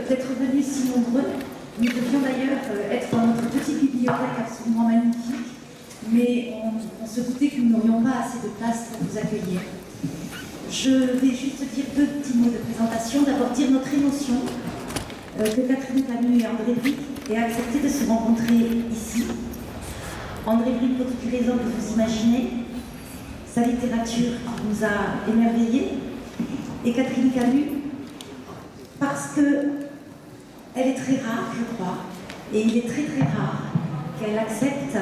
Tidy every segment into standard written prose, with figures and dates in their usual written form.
d'être venus si nombreux. Nous devions d'ailleurs être dans notre petite bibliothèque absolument magnifique, mais on se doutait que nous n'aurions pas assez de place pour vous accueillir. Je vais juste dire deux petits mots de présentation. D'abord dire notre émotion que Catherine Camus et André Bricq aient accepté de se rencontrer ici. André Bricq pour toutes les raisons que vous imaginez, sa littérature nous a émerveillés, et Catherine Camus parce qu'elle est très rare, je crois, et il est très très rare qu'elle accepte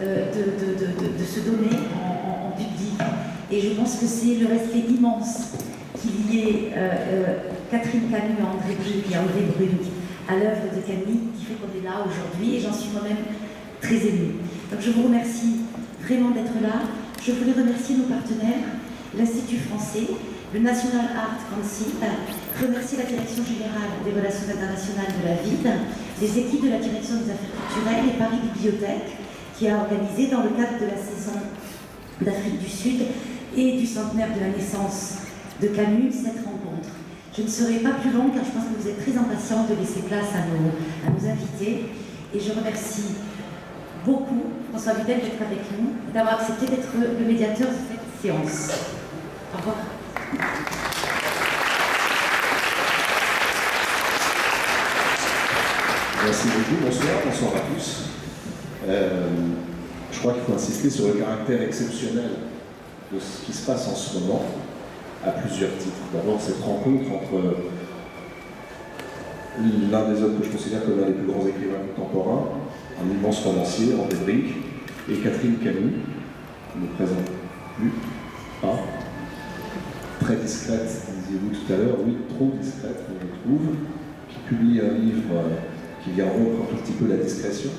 de se donner en public. Et je pense que c'est le respect immense qu'il y ait Catherine Camus, André Bricq et André Brunck à l'œuvre de Camille qui fait qu'on est là aujourd'hui, et j'en suis moi-même très émue. Donc je vous remercie vraiment d'être là. Je voulais remercier nos partenaires, l'Institut français, le National Art Council, remercier la Direction générale des relations internationales de la ville, les équipes de la Direction des affaires culturelles et Paris Bibliothèque qui a organisé dans le cadre de la saison d'Afrique du Sud et du centenaire de la naissance de Camus cette rencontre. Je ne serai pas plus longue car je pense que vous êtes très impatients de laisser place à nos invités, et je remercie beaucoup François Vidal d'être avec nous et d'avoir accepté d'être le médiateur de cette séance. Au revoir. Merci beaucoup, bonsoir à tous. Je crois qu'il faut insister sur le caractère exceptionnel de ce qui se passe en ce moment, à plusieurs titres. D'abord, cette rencontre entre l'un des hommes que je considère comme l'un des plus grands écrivains contemporains, un immense romancier, André Bricq, et Catherine Camus, qui ne présente plus, pas. Très discrète, disiez-vous tout à l'heure, oui, trop discrète, on le trouve, qui publie un livre qui vient rompre un tout petit peu la discrétion.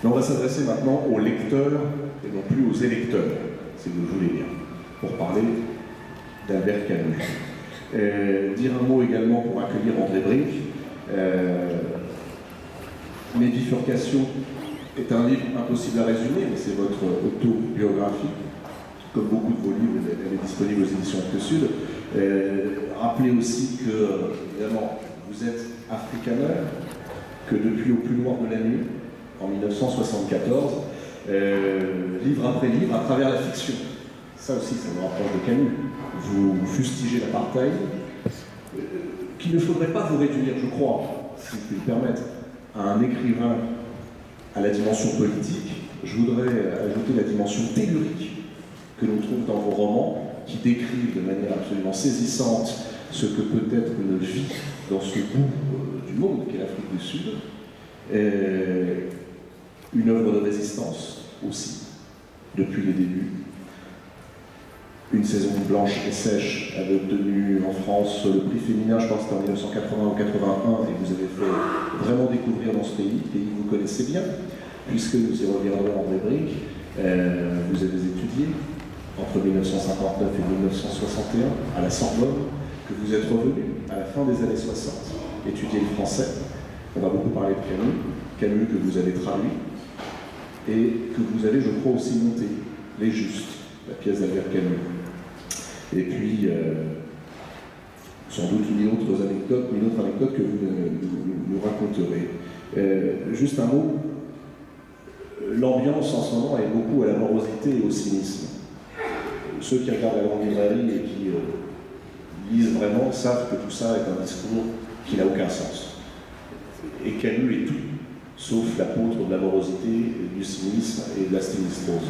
Mais on va s'adresser maintenant aux lecteurs et non plus aux électeurs, si vous le voulez bien, pour parler d'Albert Camus. Dire un mot également pour accueillir André Bricq. Mes bifurcations est un livre impossible à résumer, mais c'est votre autobiographie. Comme beaucoup de vos livres, elle est disponible aux éditions Actes Sud. Rappelez aussi que, évidemment, vous êtes africaneur, que depuis Au plus noir de la nuit, en 1974, livre après livre, à travers la fiction, ça aussi, ça me rapproche de Camus, vous fustigez l'apartheid, qu'il ne faudrait pas vous réduire, je crois, si je puis le permettre, à un écrivain à la dimension politique. Je voudrais ajouter la dimension tellurique que l'on trouve dans vos romans, qui décrivent de manière absolument saisissante ce que peut être une vie dans ce bout du monde qu'est l'Afrique du Sud. Une œuvre de résistance aussi, depuis les débuts. Une saison blanche et sèche avait obtenu en France le prix féminin, je pense que c'était en 1980 ou 81, et vous avez fait vraiment découvrir dans ce pays que vous connaissez bien, puisque nous y reviendrons, André Bricq. Vous avez étudié entre 1959 et 1961 à la Sorbonne, que vous êtes revenu à la fin des années 60, étudier le français. On va beaucoup parler de Camus, Camus que vous avez traduit, et que vous avez, je crois, aussi monté, Les Justes, la pièce d'Albert Camus. Et puis, sans doute une autre anecdote que vous nous raconterez. Juste un mot, l'ambiance en ce moment est beaucoup à la morosité et au cynisme. Ceux qui regardent la grande librairie et qui lisent vraiment savent que tout ça est un discours qui n'a aucun sens. Et Camus est tout, sauf l'apôtre de la morosité, du cynisme et de la sinistrose.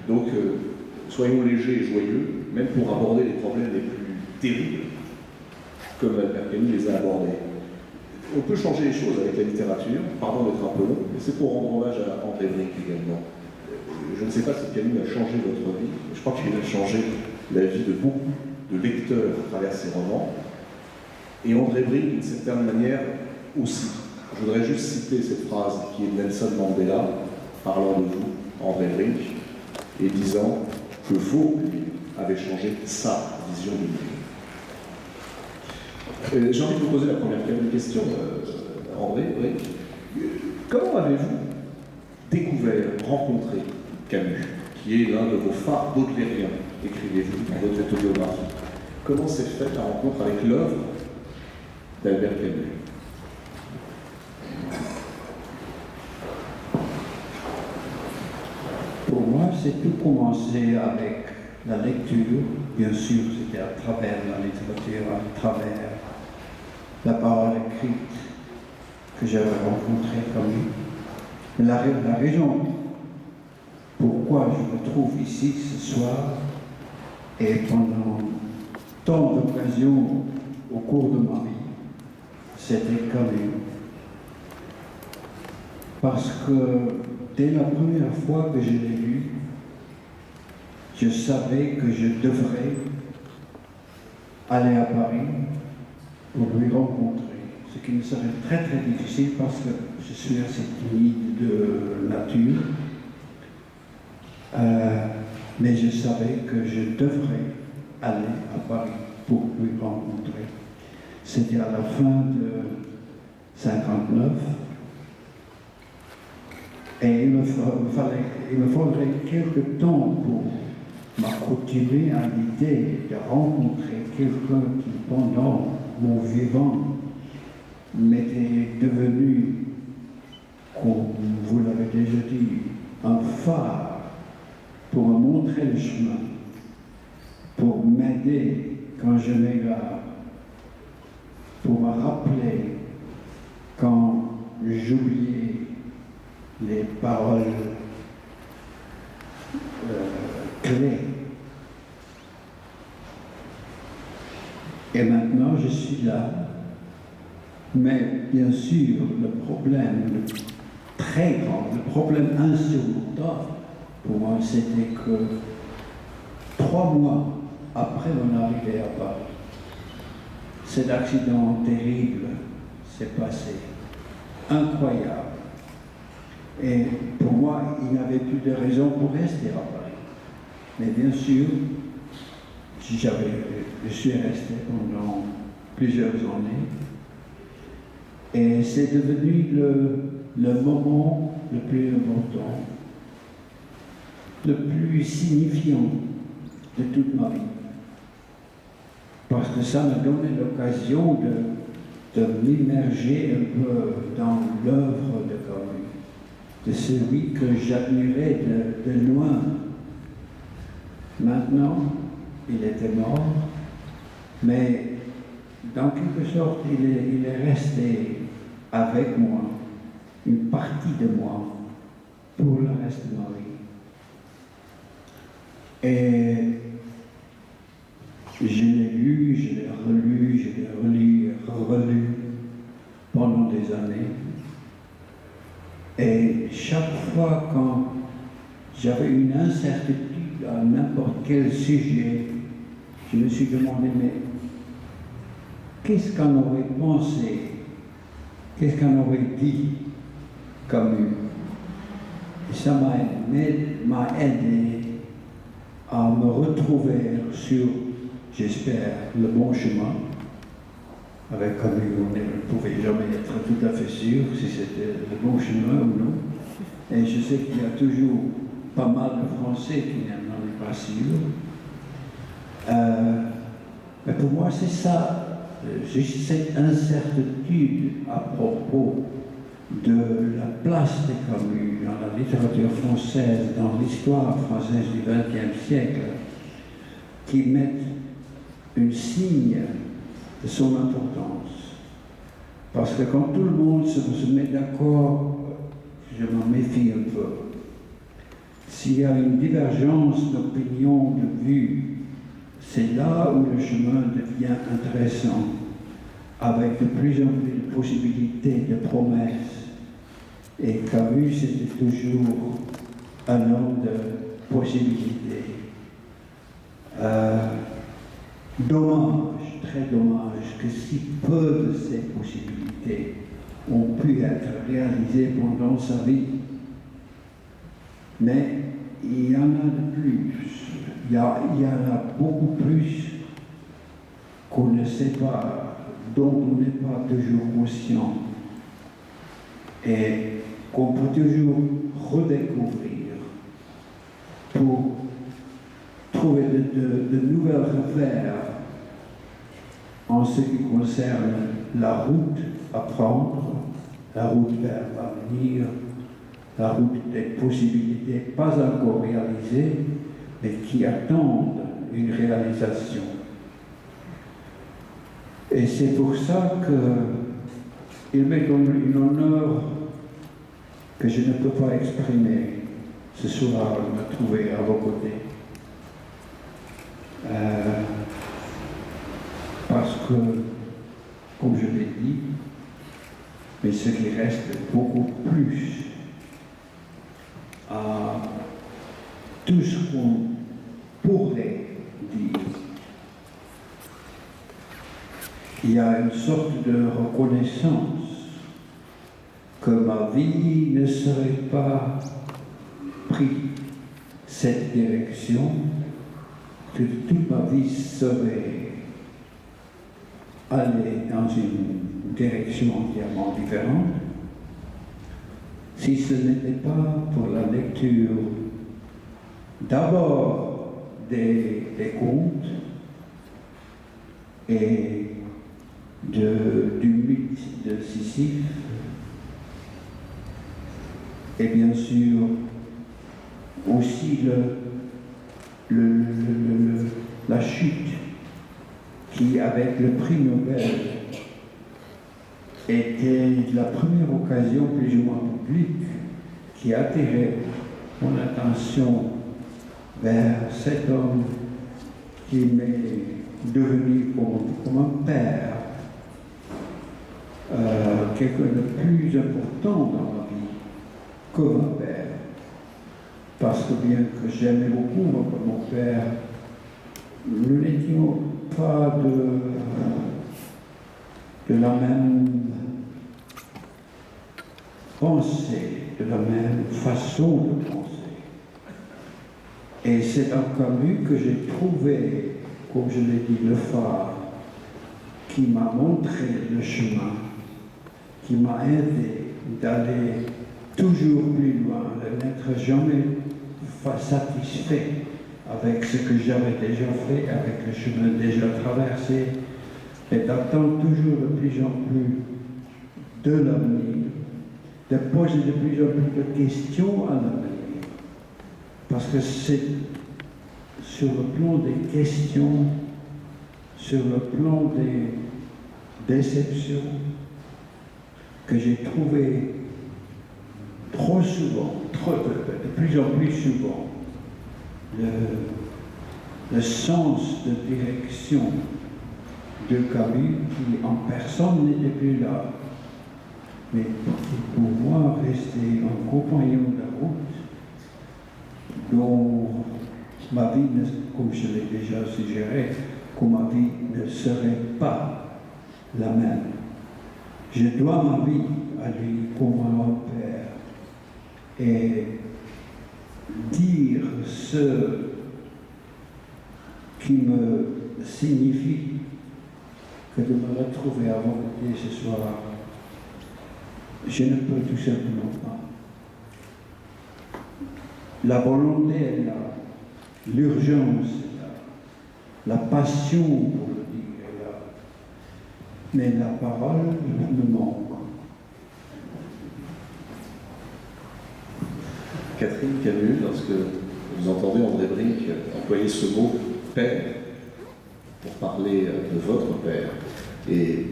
Donc, soyons légers et joyeux, même pour aborder les problèmes les plus terribles, comme Albert Camus les a abordés. On peut changer les choses avec la littérature, pardon d'être un peu long, mais c'est pour rendre hommage à André Bricq également. Je ne sais pas si Camus a changé votre vie, mais je crois qu'il a changé la vie de beaucoup de lecteurs à travers ses romans, et André Bricq, d'une certaine manière, aussi. Je voudrais juste citer cette phrase qui est de Nelson Mandela, parlant de vous, André Bricq, et disant que vous, lui, avez changé sa vision du monde. J'ai envie de vous poser la première question, André Bricq. Comment avez-vous découvert, rencontré Camus, qui est l'un de vos phares baudelairiens, écrivez-vous dans votre autobiographie? Comment s'est faite la rencontre avec l'œuvre d'Albert Camus. Pour moi, c'est tout commencé avec la lecture. Bien sûr, c'était à travers la littérature, à travers la parole écrite que j'avais rencontré Camus. Mais la raison pourquoi je me trouve ici ce soir et pendant tant d'occasions au cours de ma vie, c'était Camus. Parce que dès la première fois que je l'ai lu, je savais que je devrais aller à Paris pour lui rencontrer. Ce qui me serait très très difficile parce que je suis assez timide de nature. Mais je savais que je devrais aller à Paris pour lui rencontrer. C'était à la fin de 59. Et il me faudrait quelque temps pour m'accoutumer à l'idée de rencontrer quelqu'un qui, pendant mon vivant, m'était devenu, comme vous l'avez déjà dit, un phare pour me montrer le chemin, pour m'aider quand je m'égare, pour me rappeler quand j'oubliais les paroles clés. Et maintenant, je suis là. Mais bien sûr, le problème très grand, le problème insurmontable, pour moi, c'était que 3 mois après mon arrivée à Paris, cet accident terrible s'est passé, incroyable. Et pour moi, il n'y avait plus de raison pour rester à Paris. Mais bien sûr, je suis resté pendant plusieurs années. Et c'est devenu le moment le plus important, le plus signifiant de toute ma vie. Parce que ça m'a donné l'occasion de m'immerger un peu dans l'œuvre de Camus, de celui que j'admirais de loin. Maintenant, il était mort, mais dans quelque sorte, il est resté avec moi, une partie de moi, pour le reste de ma vie. Et je l'ai lu, je l'ai relu, je l'ai relu et relu pendant des années. Et chaque fois quand j'avais une incertitude à n'importe quel sujet, je me suis demandé, mais qu'est-ce qu'en aurait pensé, qu'est-ce qu'en aurait dit Camus? Et ça m'a aidé à me retrouver sur, j'espère, le bon chemin. Avec Camus, on ne pouvait jamais être tout à fait sûr si c'était le bon chemin ou non. Et je sais qu'il y a toujours pas mal de Français qui n'en sont pas sûrs. Mais pour moi, c'est ça, juste cette incertitude à propos de la place de Camus dans la littérature française, dans l'histoire française du XXe siècle, qui mettent un signe de son importance. Parce que quand tout le monde se met d'accord, je m'en méfie un peu. S'il y a une divergence d'opinion, de vue, c'est là où le chemin devient intéressant, avec de plus en plus de possibilités, de promesses. Et Camus, c'était toujours un homme de possibilités. Dommage, très dommage, que si peu de ces possibilités ont pu être réalisées pendant sa vie. Mais il y en a de plus. Il y en a beaucoup plus qu'on ne sait pas, dont on n'est pas toujours conscient. Et qu'on peut toujours redécouvrir pour trouver de nouvelles repères en ce qui concerne la route à prendre, la route vers l'avenir, la route des possibilités pas encore réalisées, mais qui attendent une réalisation. Et c'est pour ça qu'il m'est donné un honneur que je ne peux pas exprimer ce soir, de me trouver à vos côtés. Parce que, comme je l'ai dit, mais ce qui reste beaucoup plus à tout ce qu'on pourrait dire. Il y a une sorte de reconnaissance que ma vie ne serait pas pris cette direction, que toute ma vie serait allée dans une direction entièrement différente, si ce n'était pas pour la lecture d'abord des contes et du mythe de Sisyphe, et bien sûr aussi la chute qui, avec le prix Nobel, était la première occasion plus ou moins publique qui attirait mon attention vers cet homme qui m'est devenu comme un père, quelqu'un de plus important dans ma vie que mon père. Parce que bien que j'aimais beaucoup mon père, nous n'étions pas de la même pensée, de la même façon de penser. Et c'est en Camus que j'ai trouvé, comme je l'ai dit, le phare qui m'a montré le chemin, qui m'a aidé d'aller toujours plus loin, de n'être jamais satisfait avec ce que j'avais déjà fait, avec le chemin déjà traversé, et d'attendre toujours de plus en plus de l'avenir, de poser de plus en plus de questions à l'avenir. Parce que c'est sur le plan des questions, sur le plan des déceptions, que j'ai trouvé trop souvent, de plus en plus souvent, le sens de direction de Camus qui en personne n'était plus là, mais pour pouvoir rester un compagnon de route dont ma vie, comme je l'ai déjà suggéré, que ma vie ne serait pas la même. Je dois ma vie à lui comme à mon père. Et dire ce qui me signifie que de me retrouver à vos côtés ce soir, je ne peux tout simplement pas. La volonté est là, l'urgence est là, la passion pour le dire est là, mais la parole me manque. Catherine Camus, lorsque vous entendez André Brink employer ce mot « père » pour parler de votre père, et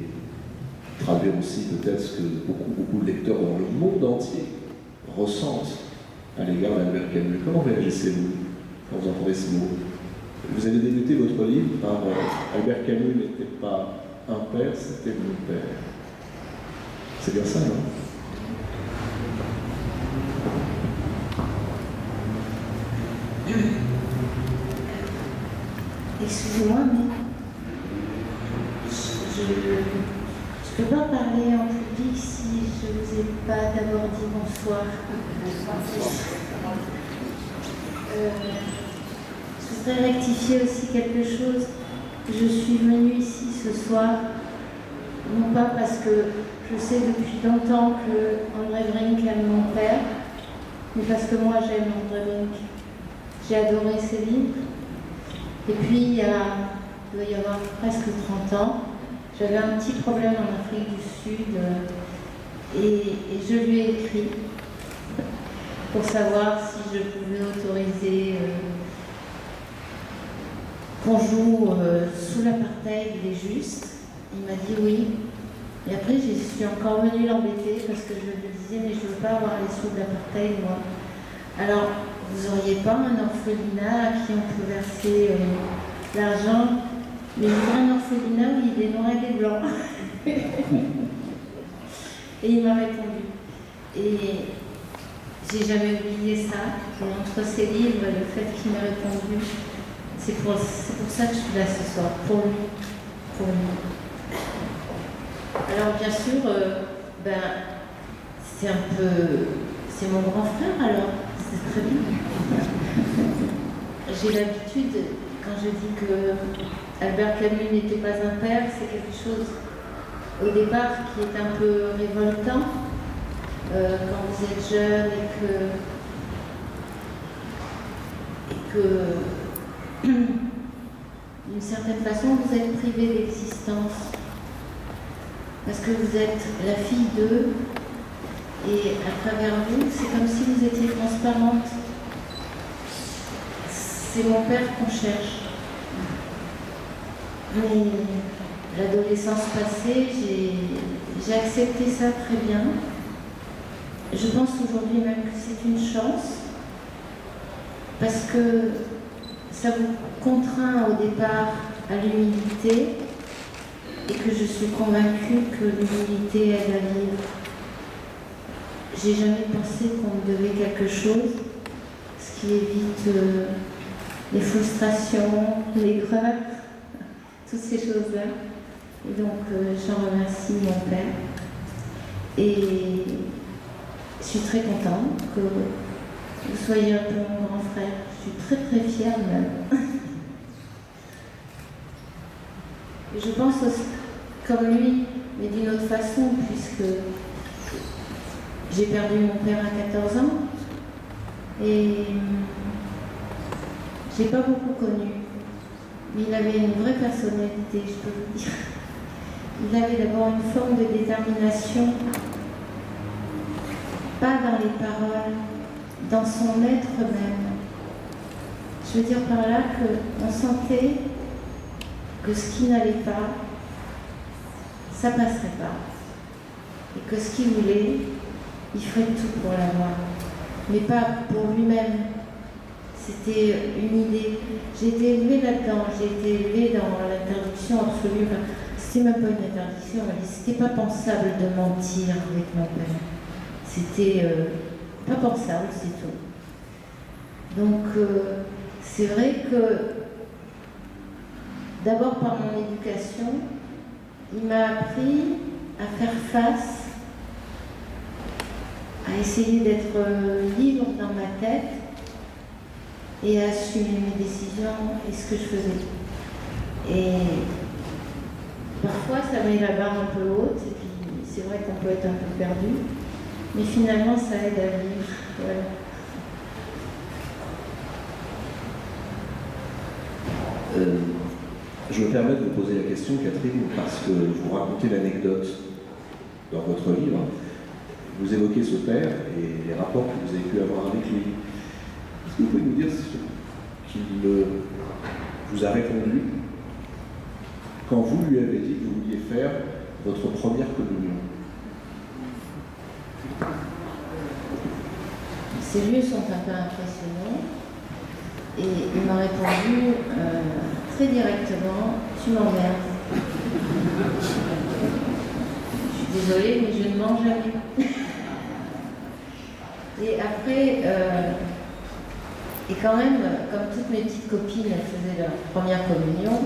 traduire aussi peut-être ce que beaucoup de lecteurs dans le monde entier ressentent à l'égard d'Albert Camus. Comment réagissez-vous quand vous entendez ces mots? Vous avez débuté votre livre par Albert Camus n'était pas un père, c'était mon père. C'est bien ça, non? Excusez-moi, mais je ne peux pas parler en public si je ne vous ai pas d'abord dit bonsoir. Je voudrais rectifier aussi quelque chose. Je suis venue ici ce soir, non pas parce que je sais depuis longtemps que André Brink aime mon père, mais parce que moi j'aime André Brink. J'ai adoré ses livres. Et puis, il doit y avoir presque 30 ans, J'avais un petit problème en Afrique du Sud et je lui ai écrit pour savoir si je pouvais autoriser qu'on joue sous l'apartheid des justes. Il m'a dit oui. Et après, je suis encore venue l'embêter parce que je lui disais mais je ne veux pas avoir les sous de l'apartheid, moi. Alors, vous n'auriez pas un orphelinat à qui on peut verser l'argent, mais un orphelinat où il y a des noirs et des blancs. Et il m'a répondu. Et j'ai jamais oublié ça. Et entre ces livres et le fait qu'il m'ait répondu, c'est pour ça que je suis là ce soir, pour lui. Pour lui. Alors bien sûr, c'est mon grand frère alors, c'est très bien. J'ai l'habitude, quand je dis que Albert Camus n'était pas un père, c'est quelque chose au départ qui est un peu révoltant quand vous êtes jeune et que d'une certaine façon vous êtes privé d'existence parce que vous êtes la fille d'eux et à travers vous c'est comme si vous étiez transparente. C'est mon père qu'on cherche. Mais l'adolescence passée, j'ai accepté ça très bien. Je pense aujourd'hui même que c'est une chance parce que ça vous contraint au départ à l'humilité et que je suis convaincue que l'humilité aide à vivre. J'ai jamais pensé qu'on me devait quelque chose, ce qui évite les frustrations, l'aigreur, toutes ces choses-là. Et donc, j'en remercie mon père. Et je suis très contente que vous soyez un peu mon grand frère. Je suis très très fière même. Et je pense aussi, comme lui, mais d'une autre façon, puisque j'ai perdu mon père à 14 ans. Et j'ai pas beaucoup connu, mais il avait une vraie personnalité, je peux vous dire. Il avait d'abord une forme de détermination, pas dans les paroles, dans son être même. Je veux dire par là qu'on sentait que ce qui n'allait pas, ça passerait pas. Et que ce qu'il voulait, il ferait tout pour l'avoir. Mais pas pour lui-même. C'était une idée. J'ai été élevée là-dedans, j'ai été élevée dans l'interdiction absolue. Enfin, c'était même pas une interdiction, c'était pas pensable de mentir avec mon père. C'était pas pensable, c'est tout. Donc, c'est vrai que, d'abord par mon éducation, il m'a appris à faire face, à essayer d'être libre dans ma tête et à assumer mes décisions et ce que je faisais. Et parfois, ça met la barre un peu haute, et puis c'est vrai qu'on peut être un peu perdu, mais finalement, ça aide à vivre. Voilà. Je me permets de vous poser la question, Catherine, parce que vous racontez l'anecdote dans votre livre. Vous évoquez ce père et les rapports que vous avez pu avoir avec lui. Est-ce que vous pouvez nous dire ce qu'il vous a répondu quand vous lui avez dit que vous vouliez faire votre première communion? Ses yeux sont un peu impressionnants et il m'a répondu très directement, tu m'emmerdes. Je suis désolée, mais je ne mens jamais. Et après, et quand même, comme toutes mes petites copines, elles faisaient leur première communion,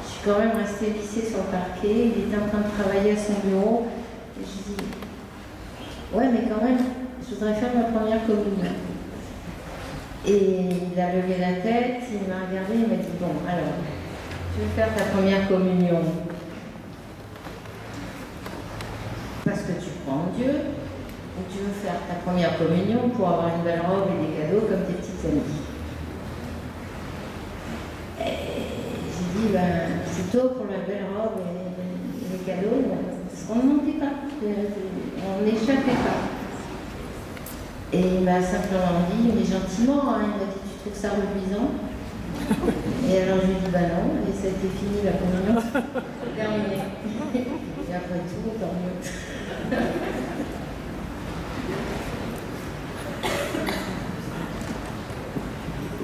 je suis quand même restée vissée sur le parquet, il était en train de travailler à son bureau, et je dis, ouais, mais quand même, je voudrais faire ma première communion. Et il a levé la tête, il m'a regardé, il m'a dit, bon, alors, tu veux faire ta première communion parce que tu crois en Dieu, ou tu veux faire ta première communion pour avoir une belle robe et des cadeaux comme tes petites amies? Et j'ai dit, ben, plutôt pour la belle robe et des cadeaux, parce qu'on ne montait pas, on n'échappait pas. Et il m'a simplement dit, mais gentiment, hein, il m'a dit, tu trouves ça reluisant? Et alors je lui ai dit, bah non, et ça a été fini la communion, terminé. Et après tout, tant mieux.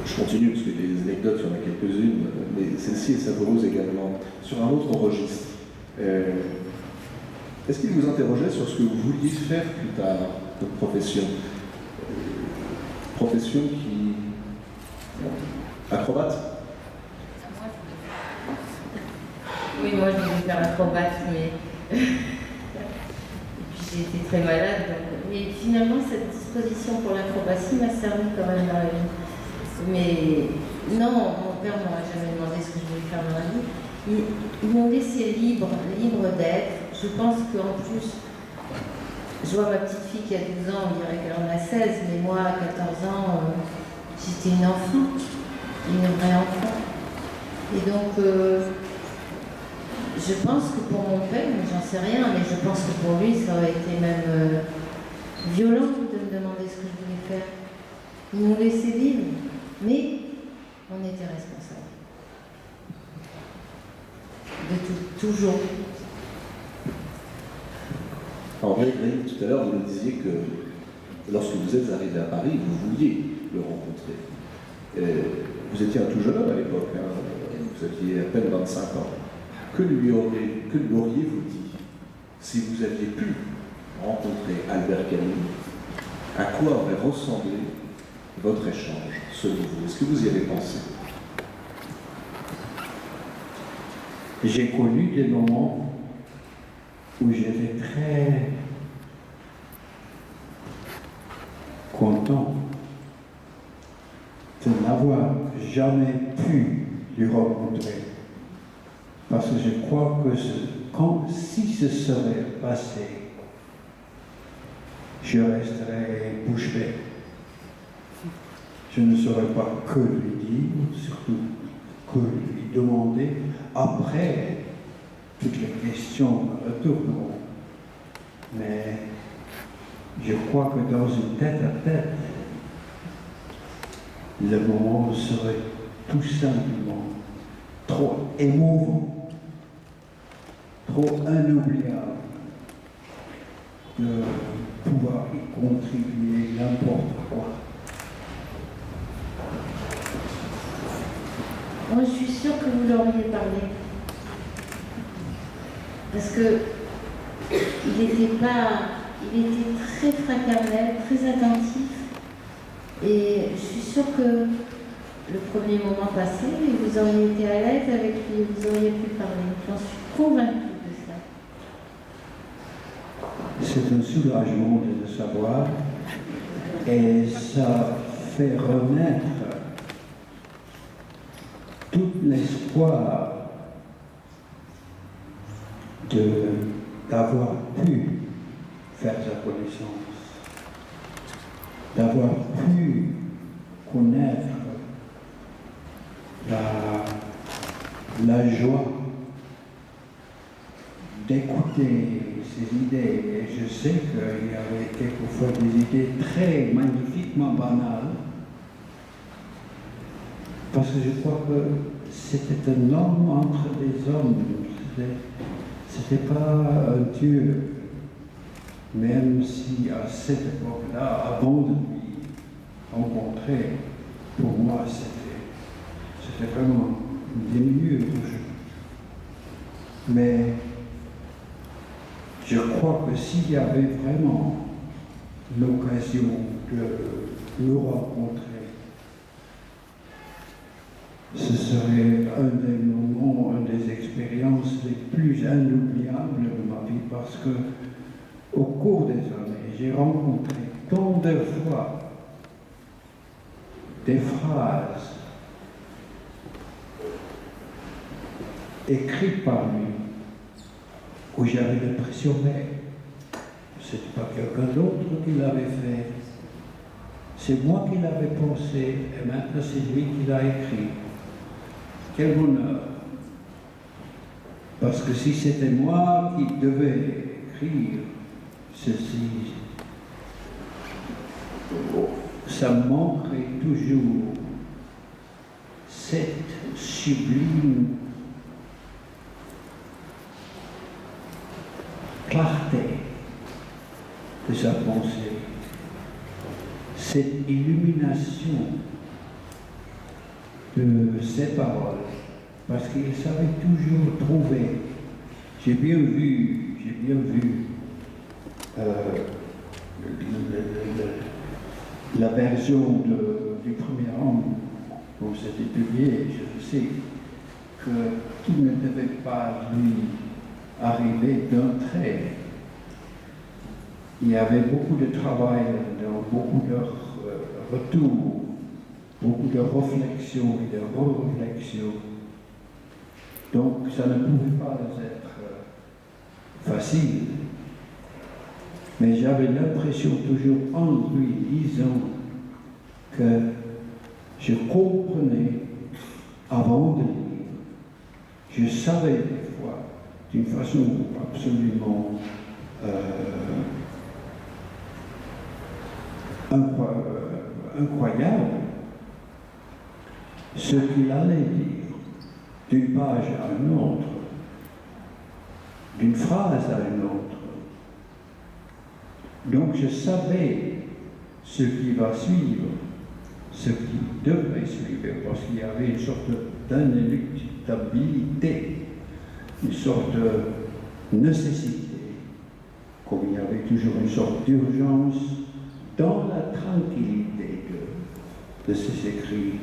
Je continue parce que les anecdotes, il y en a quelques-unes, mais celle-ci est savoureuse également. Sur un autre registre, est-ce qu'il vous interrogeait sur ce que vous vouliez faire plus tard, votre profession? Profession qui... Acrobate? Oui, moi je voulais faire acrobate, mais... Et puis j'ai été très malade, donc... Mais finalement, cette disposition pour l'acrobatie m'a servi quand même dans la vie. Mais non, mon père ne m'aurait jamais demandé ce que je voulais faire dans la vie. Ils m'ont laissé libre d'être. Je pense qu'en plus, je vois ma petite fille qui a 12 ans, on dirait qu'elle en a 16, mais moi, à 14 ans, j'étais une enfant, une vraie enfant. Et donc, je pense que pour mon père, j'en sais rien, mais je pense que pour lui, ça aurait été même violent de me demander ce que je voulais faire. Ils m'ont laissé vivre. Mais on était responsable. De tout, toujours. En vrai, tout à l'heure, vous nous disiez que lorsque vous êtes arrivé à Paris, vous vouliez le rencontrer. Vous étiez un tout jeune homme à l'époque, hein, vous aviez à peine 25 ans. Que lui auriez-vous dit si vous aviez pu rencontrer Albert Camus? À quoi aurait ressemblé votre échange, selon vous? Est-ce que vous y avez pensé? J'ai connu des moments où j'étais très content de n'avoir jamais pu le rencontrer. Parce que je crois que si ce serait passé, je resterais bouche bée. Je ne saurais pas que lui dire, surtout que lui demander. Après, toutes les questions retourneront. Mais je crois que dans une tête-à-tête, le moment serait tout simplement trop émouvant, trop inoubliable de pouvoir y contribuer n'importe quoi. Moi, je suis sûre que vous l'auriez parlé. Parce que il était très fraternel, très attentif. Et je suis sûre que le premier moment passé, vous auriez été à l'aise avec lui, vous auriez pu parler. J'en suis convaincue de ça. C'est un soulagement de le savoir et ça fait renaître tout l'espoir d'avoir pu faire sa connaissance, d'avoir pu connaître la joie d'écouter ses idées. Et je sais qu'il y avait quelquefois des idées très magnifiquement banales, parce que je crois que c'était un homme entre des hommes. C'était pas un Dieu, même si à cette époque-là, avant de lui rencontrer, pour moi, c'était vraiment des milieux de jeu. Mais je crois que s'il y avait vraiment l'occasion de le rencontrer, ce serait un des moments, une des expériences les plus inoubliables de ma vie, parce que au cours des années, j'ai rencontré tant de fois des phrases écrites par lui où j'avais l'impression que ce n'était pas quelqu'un d'autre qui l'avait fait. C'est moi qui l'avais pensé et maintenant c'est lui qui l'a écrit. Quel bonheur! Parce que si c'était moi qui devais écrire ceci, ça manquerait toujours cette sublime clarté de sa pensée, cette illumination de ses paroles, parce qu'il savait toujours trouver. J'ai bien vu la version du premier homme, où c'était publié. Je sais que tout ne devait pas lui arriver d'un trait. Il y avait beaucoup de travail, beaucoup de retours, beaucoup de réflexions et de re-réflexions. Donc ça ne pouvait pas être facile. Mais j'avais l'impression toujours en lui disant que je comprenais avant de lire. Je savais des fois, d'une façon absolument incroyable, ce qu'il allait dire d'une page à une autre, d'une phrase à une autre. Donc je savais ce qui va suivre, ce qui devrait suivre, parce qu'il y avait une sorte d'inéluctabilité, une sorte de nécessité, comme il y avait toujours une sorte d'urgence dans la tranquillité de ces écrits.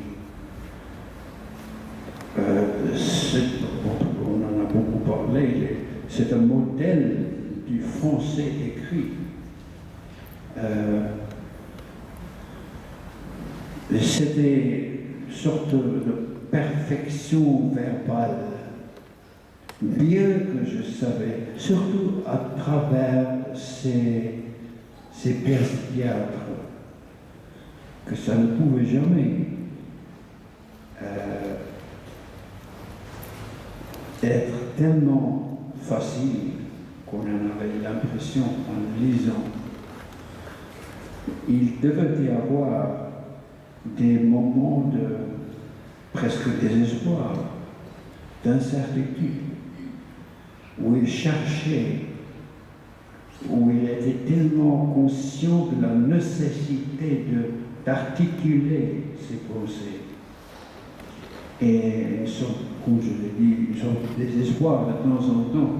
On en a beaucoup parlé, c'est un modèle du français écrit. C'était une sorte de perfection verbale, bien que je savais, surtout à travers ces pièces de théâtre, que ça ne pouvait jamais être tellement facile qu'on en avait l'impression en lisant. Il devait y avoir des moments de presque désespoir, d'incertitude, où il cherchait, où il était tellement conscient de la nécessité d'articuler ses pensées. Et une sorte, comme je l'ai dit, une sorte de désespoir de temps en temps,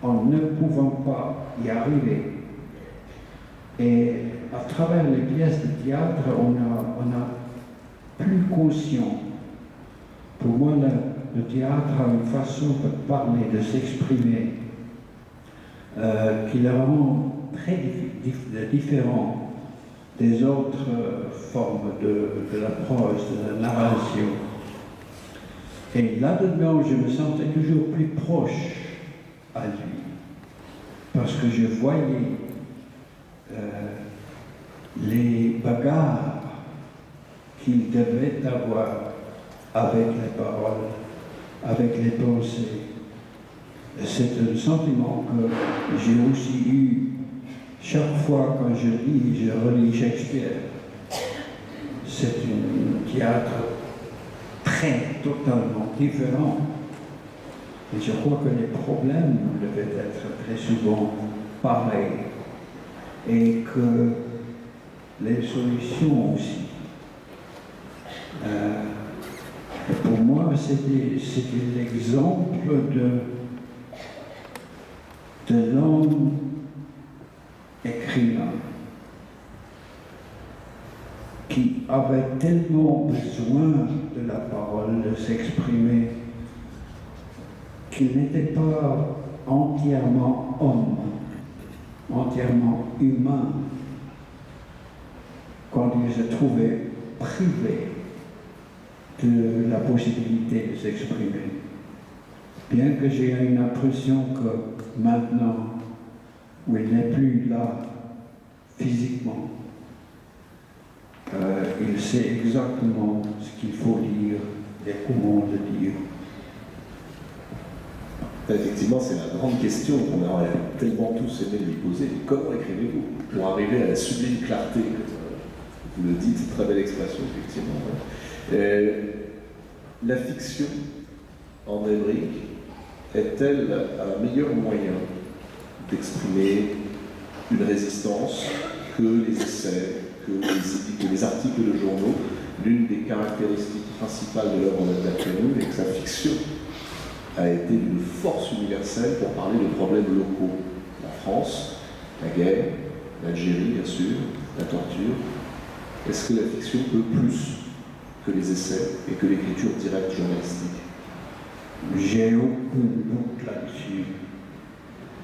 en ne pouvant pas y arriver. Et à travers les pièces de théâtre, on a plus conscient. Pour moi, le théâtre a une façon de parler, de s'exprimer, qui est vraiment très différent des autres formes de la prose, de la narration. Et là-dedans, je me sentais toujours plus proche à lui, parce que je voyais les bagarres qu'il devait avoir avec les paroles, avec les pensées. C'est un sentiment que j'ai aussi eu chaque fois quand je relis Shakespeare. C'est un théâtre totalement différent. Et je crois que les problèmes devaient être très souvent pareils. Et que les solutions aussi. Pour moi, c'était l'exemple de l'homme écrivain qui avait tellement besoin de la parole, de s'exprimer, qu'il n'était pas entièrement homme, entièrement humain, quand il se trouvait privé de la possibilité de s'exprimer. Bien que j'ai une impression que maintenant, où il n'est plus là physiquement, il sait exactement ce qu'il faut dire et comment le dire. Effectivement, c'est la grande question qu'on aurait tellement tous aimé lui poser. Comment écrivez-vous pour arriver à la sublime clarté? Vous le dites, très belle expression, effectivement. La fiction en Emmerich est-elle un meilleur moyen d'exprimer une résistance que les essais, que les articles de journaux? L'une des caractéristiques principales de l'œuvre d'Albert Camus est que sa fiction a été d'une force universelle pour parler de problèmes locaux. La France, la guerre, l'Algérie, bien sûr, la torture. Est-ce que la fiction peut plus que les essais et que l'écriture directe journalistique? J'ai aucun doute là-dessus.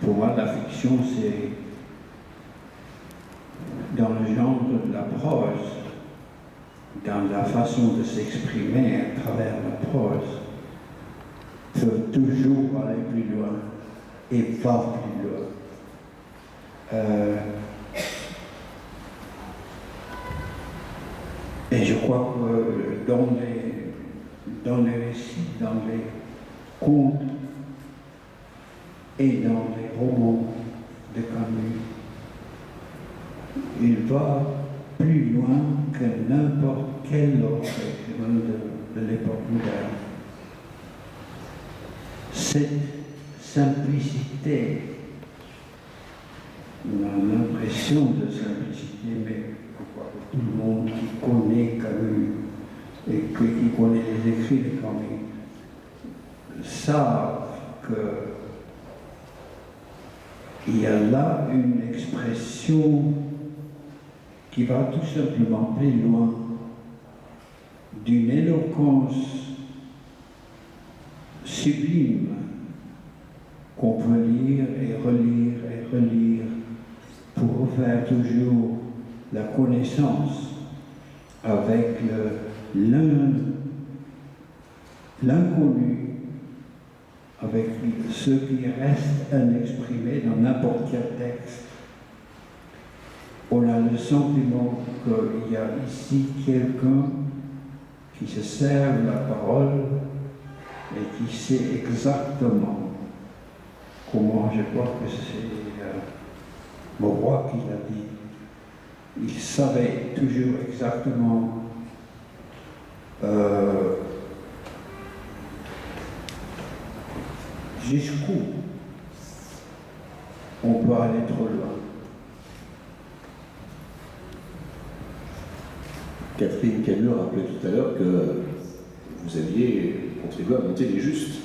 Pour moi, la fiction, c'est dans le genre de la prose, dans la façon de s'exprimer à travers la prose, peut toujours aller plus loin et va plus loin. Et je crois que dans les récits, dans les contes et dans les romans de Camus, il va plus loin que n'importe quel autre écrivain de l'époque moderne. Cette simplicité, on a l'impression de simplicité, mais je crois que tout le monde qui connaît Camus et qui connaît les écrits de Camus savent qu'il y a là une expression qui va tout simplement plus loin, d'une éloquence sublime qu'on peut lire et relire pour faire toujours la connaissance avec l'inconnu, avec ce qui reste inexprimé dans n'importe quel texte. On a le sentiment qu'il y a ici quelqu'un qui se sert de la parole et qui sait exactement comment, je crois que c'est Mauroy qui l'a dit, il savait toujours exactement jusqu'où on peut aller trop loin. Catherine Camus rappelait tout à l'heure que vous aviez contribué à monter les Justes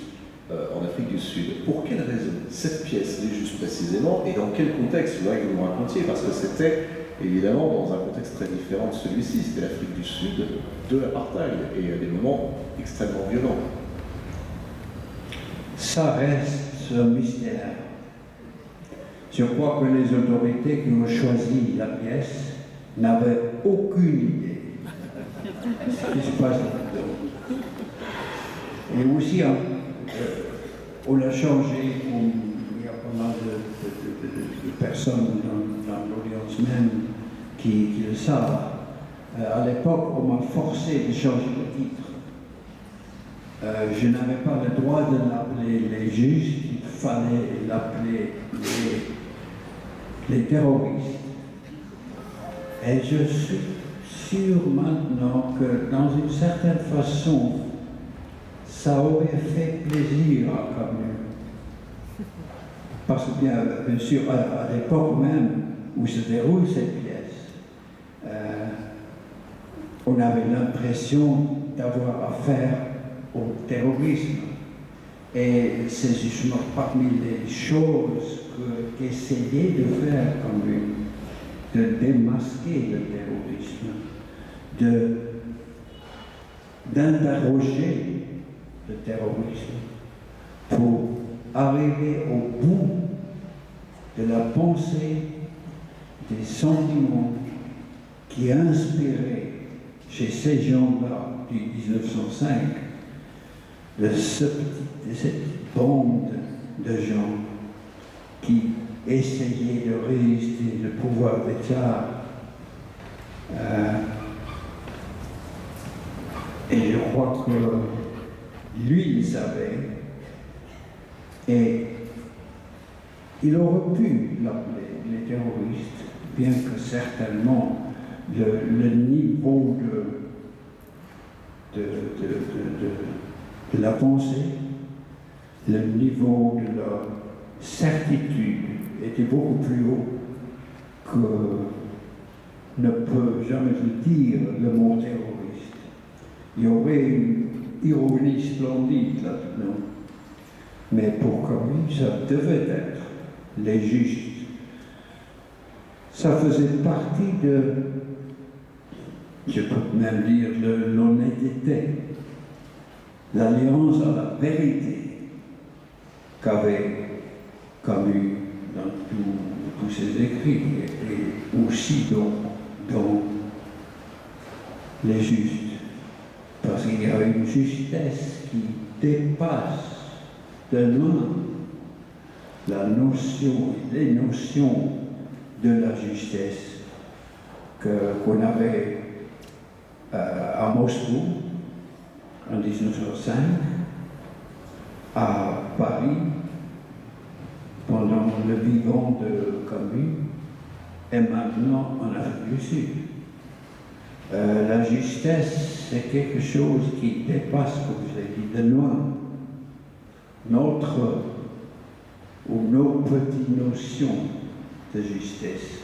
en Afrique du Sud. Pour quelle raison cette pièce, les Justes précisément, et dans quel contexte? Je voudrais que vous me racontiez, parce que c'était évidemment dans un contexte très différent de celui-ci. C'était l'Afrique du Sud de l'apartheid et à des moments extrêmement violents. Ça reste un mystère. Je crois que les autorités qui ont choisi la pièce n'avaient aucune idée de ce qui se passe là-dedans. Et aussi, on a changé, il y a pas mal de personnes dans l'audience même qui le savent. À l'époque, on m'a forcé de changer le titre. Je n'avais pas le droit de l'appeler les Justes, il fallait l'appeler les terroristes. Et je suis sûr maintenant que dans une certaine façon, ça aurait fait plaisir à Camus. Parce que bien sûr, à l'époque même où se déroule cette pièce, on avait l'impression d'avoir affaire au terrorisme. Et c'est justement parmi les choses qu'essayait de faire Camus, de démasquer le terrorisme, d'interroger le terrorisme pour arriver au bout de la pensée, des sentiments qui inspiraient chez ces gens-là du 1905 de cette bande de gens qui essayaient de résister le pouvoir d'État. Et je crois que lui, il savait Et il aurait pu l'appeler les terroristes, bien que certainement le niveau de la pensée, le niveau de la certitude était beaucoup plus haut que ne peut jamais le dire le mot terroriste. Il y aurait une ironie splendide là-dedans. Mais pour Camus, ça devait être les justes. Ça faisait partie de, je peux même dire, de l'honnêteté, l'alliance à la vérité qu'avait Camus dans tous ses écrits, et aussi dans les justes. Parce qu'il y a une justesse qui dépasse de loin les notions de la justesse qu'on avait à Moscou en 1905, à Paris pendant le vivant de Camus et maintenant en Afrique du Sud. La justesse, c'est quelque chose qui dépasse, comme je l'ai dit, de loin notre ou nos petites notions de justesse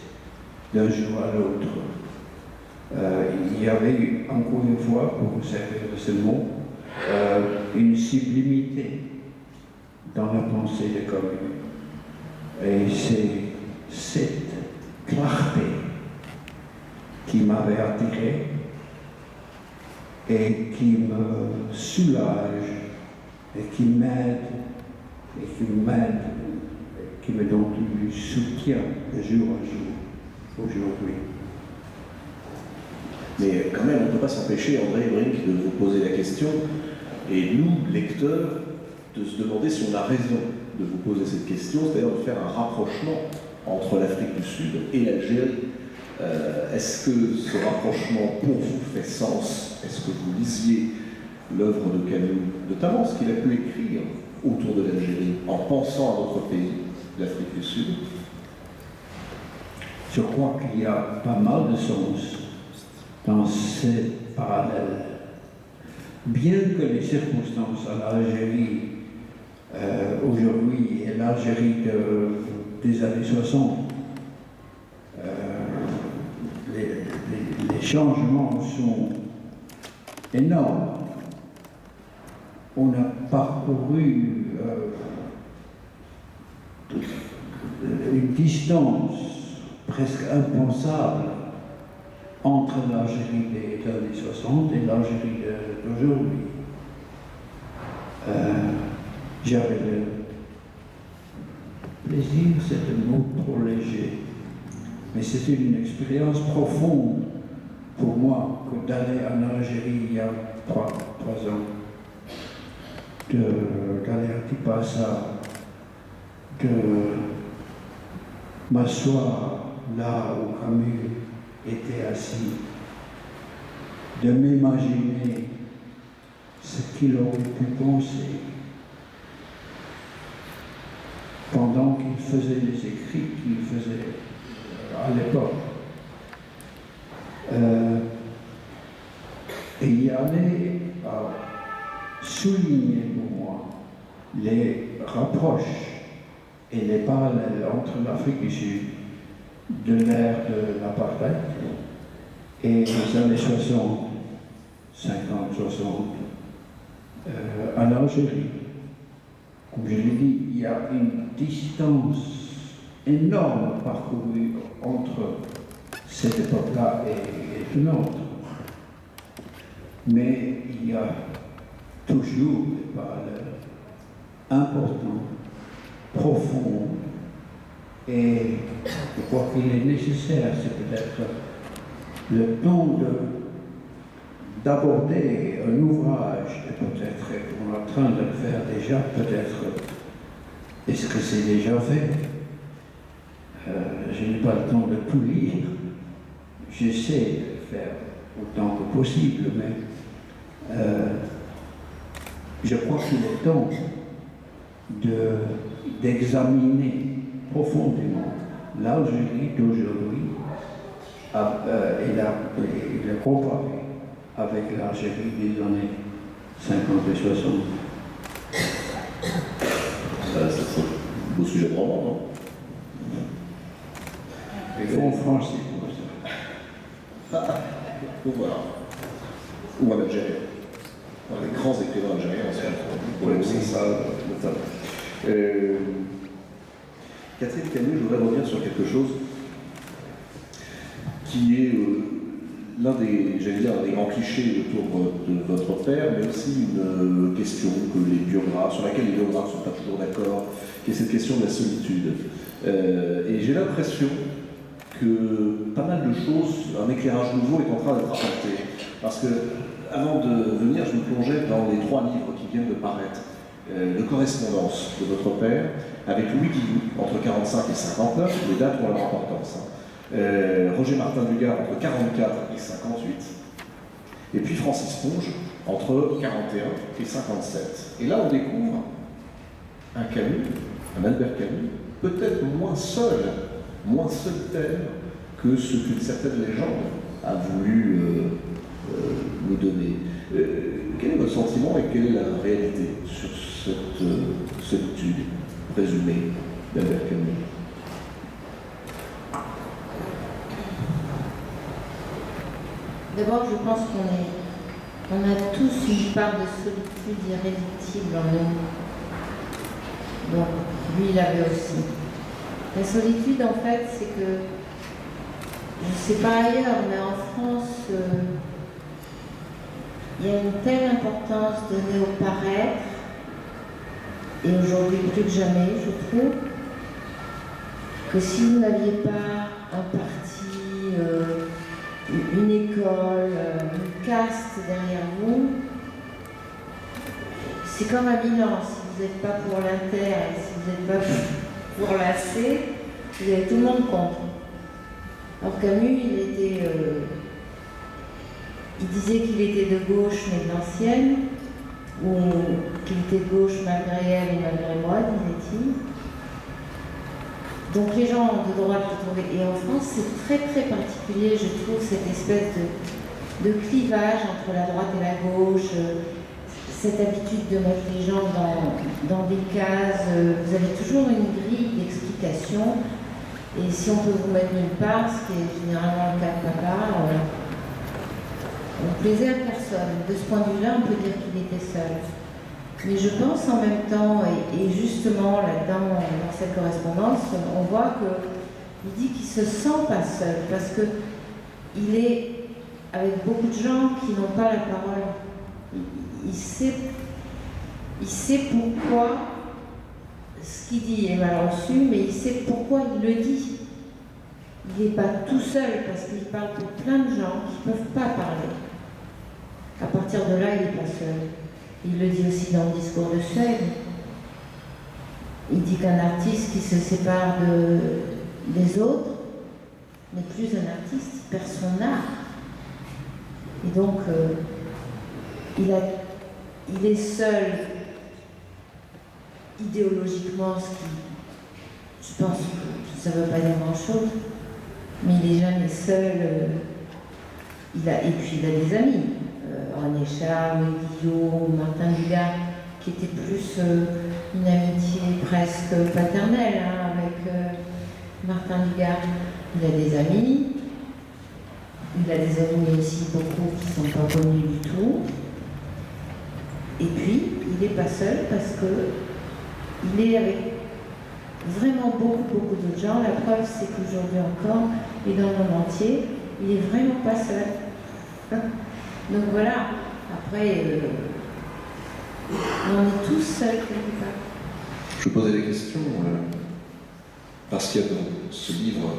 d'un jour à l'autre. Il y avait, encore une fois, pour vous servir de ce mot, une sublimité dans la pensée de Camus. Et c'est cette clarté qui m'avait attiré et qui me soulage et qui m'aide qui me donne du soutien de jour en jour aujourd'hui. Mais quand même, on ne peut pas s'empêcher, André Brink, de vous poser la question, et nous, lecteurs, de se demander si on a raison de vous poser cette question, c'est-à-dire de faire un rapprochement entre l'Afrique du Sud et l'Algérie. Est-ce que ce rapprochement, pour vous, fait sens? Est-ce que vous lisiez l'œuvre de Camus, notamment ce qu'il a pu écrire autour de l'Algérie, en pensant à notre pays, l'Afrique du Sud? Je crois qu'il y a pas mal de sens dans ces parallèles. Bien que les circonstances à l'Algérie aujourd'hui et l'Algérie des années 60, les changements sont énormes. On a parcouru une distance presque impensable entre l'Algérie des années 60 et l'Algérie d'aujourd'hui. J'avais le plaisir, c'est un mot trop léger, mais c'est une expérience profonde pour moi que d'aller en Algérie il y a 3 ans, d'aller à Tipasa, de m'asseoir là où Camus était assis, de m'imaginer ce qu'il aurait pu penser pendant qu'il faisait les écrits qu'il faisait à l'époque. Et il y avait à souligner pour moi les rapproches et les parallèles entre l'Afrique du Sud de l'ère de l'apartheid et les années 60, 50, 60 en Algérie. Comme je l'ai dit, il y a une distance énorme parcourue entre cette époque-là et une autre. Mais il y a toujours des parallèles importants, profonds, et je crois qu'il est nécessaire, c'est peut-être le temps d'aborder un ouvrage, et peut-être on est en train de le faire déjà, peut-être est-ce que c'est déjà fait? Je n'ai pas le temps de tout lire, j'essaie de le faire autant que possible, mais je crois qu'il est temps d'examiner profondément l'Algérie d'aujourd'hui et la comparer avec l'Algérie des années 50 et 60. C'est un beau sujet de roman, non? Il faut en français pour ça. Donc voilà. Ou en Algérie. Les grands écrivains algériens, c'est ça, notamment. Catherine Camus, je voudrais revenir sur quelque chose qui est l'un des grands clichés autour de votre père, mais aussi une question sur laquelle les biographes ne sont pas toujours d'accord, qui est cette question de la solitude. Et j'ai l'impression que pas mal de choses, un éclairage nouveau est en train d'être apporté. Parce que, avant de venir, je me plongeais dans les 3 livres qui viennent de paraître. De correspondance de votre père avec Louis Guillou entre 45 et 59, les dates ont leur importance. Roger Martin Dugard entre 44 et 58, et puis Francis Ponge entre 41 et 57. Et là, on découvre un Camus, un Albert Camus, peut-être moins solitaire que ce qu'une certaine légende a voulu nous donner. Quel est votre sentiment et quelle est la réalité sur cette solitude présumée d'Albert Camus? D'abord, je pense qu'on a tous une part de solitude irréductible en nous. Donc, lui, il avait aussi. La solitude, en fait, c'est que, je ne sais pas ailleurs, mais en France, il y a une telle importance donnée au paraître, et aujourd'hui plus que jamais, je trouve, que si vous n'aviez pas un parti, une école, une caste derrière vous, c'est comme à Milan, si vous n'êtes pas pour l'Inter et si vous n'êtes pas pour l'AC, vous avez tout le monde contre. Alors Camus, il disait qu'il était de gauche mais de l'ancienne, ou qu'il était de gauche malgré elle et malgré moi, disait-il. Donc les gens de droite le trouvaient. Et en France, c'est très très particulier, je trouve, cette espèce de clivage entre la droite et la gauche, cette habitude de mettre les gens dans des cases. Vous avez toujours une grille d'explication. Et si on peut vous mettre nulle part, ce qui est généralement le cas de papa, on plaisait à personne. De ce point de vue-là, on peut dire qu'il était seul. Mais je pense en même temps, et justement là-dedans, dans cette correspondance, on voit qu'il dit qu'il ne se sent pas seul, parce qu'il est avec beaucoup de gens qui n'ont pas la parole. Il sait pourquoi ce qu'il dit est mal reçu, mais il sait pourquoi il le dit. Il n'est pas tout seul, parce qu'il parle pour plein de gens qui ne peuvent pas parler. À partir de là, il n'est pas seul. Il le dit aussi dans le discours de Suède. Il dit qu'un artiste qui se sépare des autres n'est plus un artiste, il perd son art. Et donc, il est seul idéologiquement, ce qui, je pense que ça ne veut pas dire grand-chose, mais il n'est jamais seul. Et puis il a des amis. René Char, Louis Guillot, Martin Dugard, qui était plus une amitié presque paternelle avec Martin Dugard. Il a des amis, mais aussi beaucoup qui ne sont pas connus du tout. Et puis, il n'est pas seul parce qu'il est avec vraiment beaucoup d'autres gens. La preuve, c'est qu'aujourd'hui encore, et dans le monde entier, il n'est vraiment pas seul. Donc voilà, après, on est tous seuls quelque part. Je posais des questions parce qu'il y a dans ce livre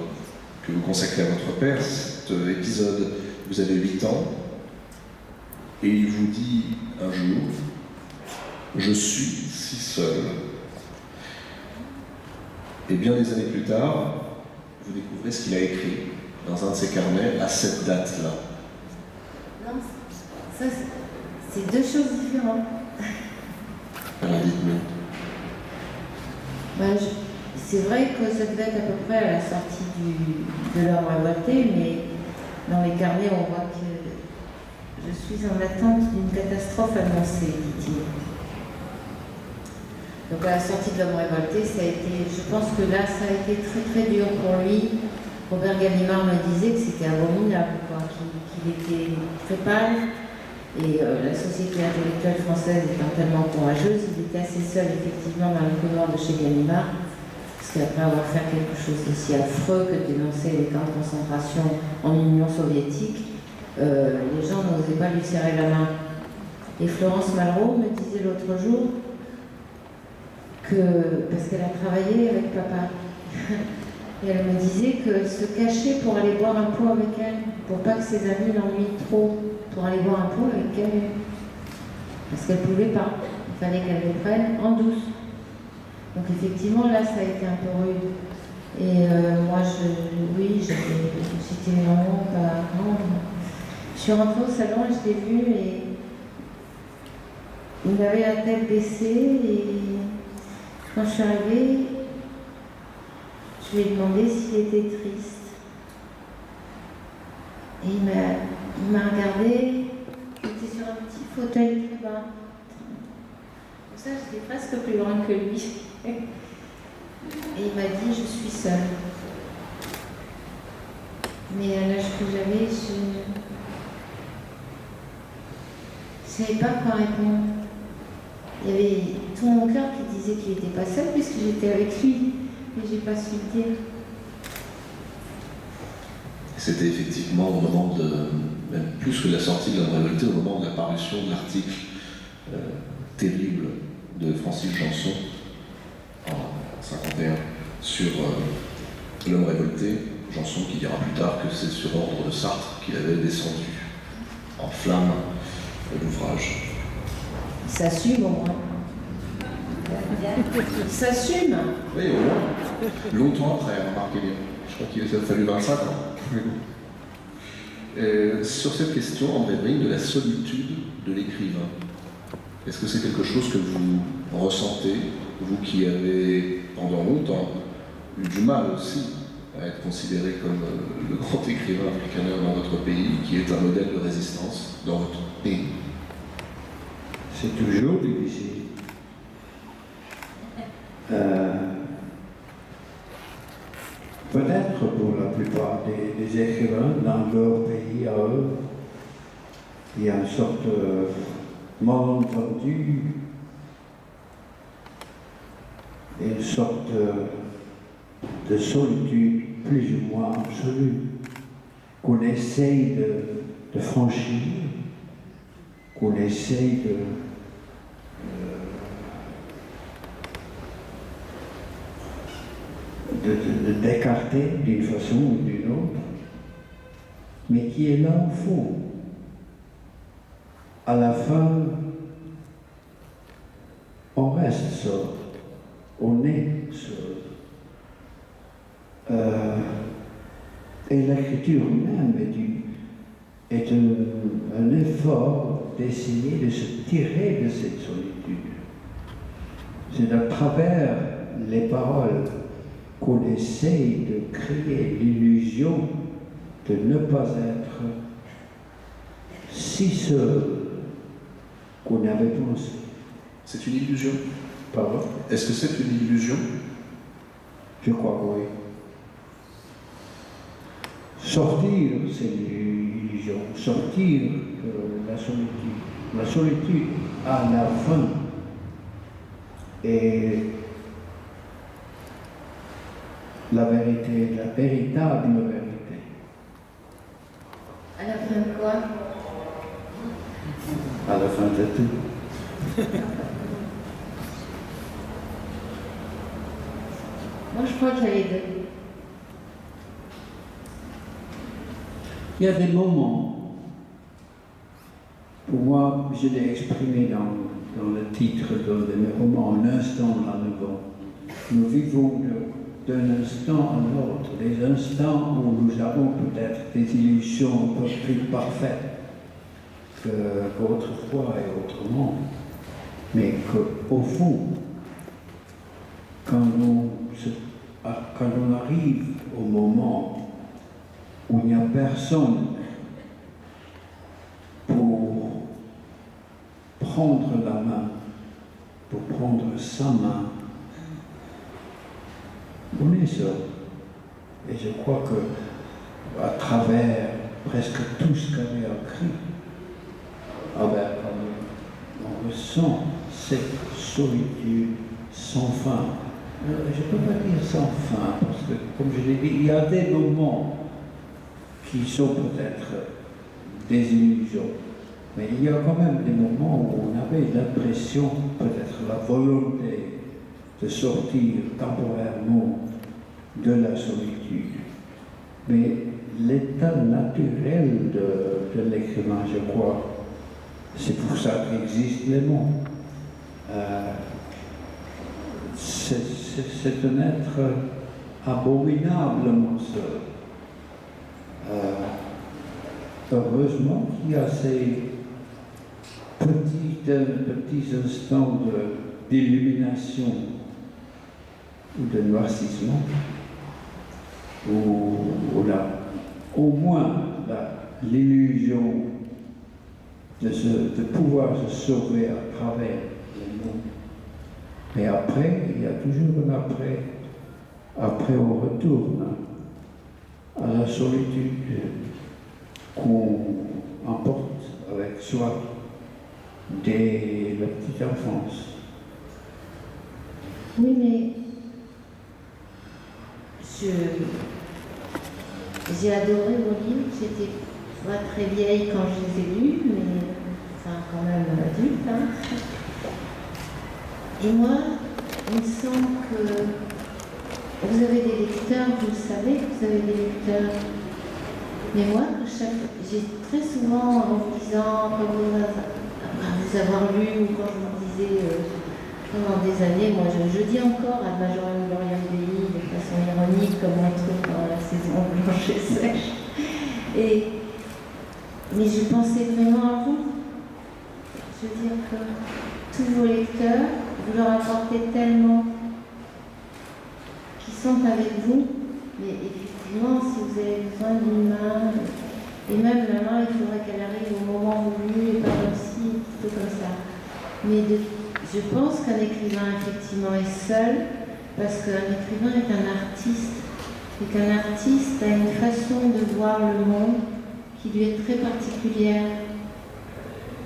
que vous consacrez à votre père, cet épisode, vous avez 8 ans, et il vous dit un jour, je suis si seul. Et bien des années plus tard, vous découvrez ce qu'il a écrit dans un de ses carnets à cette date-là. Non, ça, c'est deux choses différentes. Alors dites-nous. C'est vrai que ça devait être à peu près à la sortie de l'homme révolté, mais dans les carnets, on voit que je suis en attente d'une catastrophe annoncée, dit-il. Donc à la sortie de l'homme révolté, ça a été, je pense que là, ça a été très très dur pour lui. Robert Gallimard me disait que c'était abominable, qu'il était très pâle. Et la société intellectuelle française étant tellement courageuse, il était assez seul effectivement dans les couloirs de chez Gallimard, parce qu'après avoir fait quelque chose d'aussi affreux que de dénoncer les camps de concentration en Union soviétique, les gens n'osaient pas lui serrer la main. Et Florence Malraux me disait l'autre jour que, parce qu'elle a travaillé avec papa, et elle me disait qu'elle se cachait pour aller boire un pot avec elle, pour pas que ses amis l'ennuient trop, pour aller boire un pot avec elle, parce qu'elle ne pouvait pas. Il fallait qu'elle le prenne en douce. Donc effectivement, là, ça a été un peu rude. Et moi, oui, c'était vraiment pas grave. Je suis rentrée au salon et je l'ai vu et il avait la tête baissée et quand je suis arrivée, je lui ai demandé s'il était triste. Et il m'a regardé, il était sur un petit fauteuil très bas. Pour ça, j'étais presque plus grande que lui. Et il m'a dit, je suis seule. Mais à l'âge que j'avais, je ne savais pas quoi répondre. Il y avait tout mon cœur qui disait qu'il n'était pas seul puisque j'étais avec lui. Mais je n'ai pas su le dire. C'était effectivement au moment de, même plus que la sortie de l'homme révolté, au moment de la parution de l'article terrible de Francis Janson en 1951 sur l'homme révolté. Janson qui dira plus tard que c'est sur ordre de Sartre qu'il avait descendu en flammes l'ouvrage. Il s'assume au moins. Il s'assume. Oui, au moins. Longtemps après, remarquez bien. Je crois qu'il a fallu 25 ans. Sur cette question, André Brink, de la solitude de l'écrivain, est-ce que c'est quelque chose que vous ressentez, vous qui avez pendant longtemps eu du mal aussi à être considéré comme le grand écrivain africain dans votre pays, qui est un modèle de résistance dans votre pays? C'est toujours difficile. Peut-être pour la plupart des écrivains dans leur pays à eux, il y a une sorte de malentendu, une sorte de solitude plus ou moins absolue qu'on essaye de franchir, qu'on essaye d'écarter d'une façon ou d'une autre, mais qui est là au fond. À la fin, on reste seul, on est seul. Et l'écriture même est un effort d'essayer de se tirer de cette solitude. C'est à travers les paroles qu'on essaye de créer l'illusion de ne pas être si seul qu'on avait pensé. C'est une illusion. Pardon? Est-ce que c'est une illusion? Je crois que oui. Sortir, c'est une illusion. Sortir de la solitude. La solitude à la fin est la vérité, la véritable vérité. À la fin de quoi? À la fin de tout. Moi, je crois qu'il y a les deux. Il y a des moments, pour moi, je l'ai exprimé dans le titre de mes romans, Un instant à nouveau. Nous vivons d'un instant à l'autre, des instants où nous avons peut-être des illusions un peu plus parfaites qu'autrefois et autrement, mais qu'au fond, quand on arrive au moment où il n'y a personne pour prendre la main, pour prendre sa main, on est seul. Et je crois que à travers presque tout ce qu'avait écrit, on ressent cette solitude sans fin. Je ne peux pas dire sans fin, parce que, comme je l'ai dit, il y a des moments qui sont peut-être des illusions, mais il y a quand même des moments où on avait l'impression, peut-être la volonté de sortir temporairement de la solitude. Mais l'état naturel de l'écrivain, je crois, c'est pour ça qu'existent les mots. C'est un être abominablement seul. Heureusement qu'il y a ces petits instants d'illumination ou de noircissement, où on a au moins l'illusion de pouvoir se sauver à travers le monde. Mais après, il y a toujours un après. Après, on retourne à la solitude qu'on emporte avec soi dès la petite enfance. Oui, mais j'ai adoré vos livres. J'étais pas très vieille quand je les ai lus, mais enfin quand même adulte. Hein. Et moi, il me semble que vous avez des lecteurs, vous le savez, vous avez des lecteurs. Mais moi, j'ai très souvent, en vous disant, après vous avoir lu, ou quand je me disais pendant des années, moi je dis encore à Majorelle Gloriam Dei de façon ironique, comme on trouve dans la saison blanche et sèche. Mais je pensais vraiment à vous. Je veux dire que tous vos lecteurs, vous leur apportez tellement qui sont avec vous, mais effectivement, si vous avez besoin d'une main, et même la main, il faudrait qu'elle arrive au moment voulu, et pas comme ci, plutôt comme ça. Mais je pense qu'un écrivain, effectivement, est seul, parce qu'un écrivain est un artiste, et qu'un artiste a une façon de voir le monde qui lui est très particulière.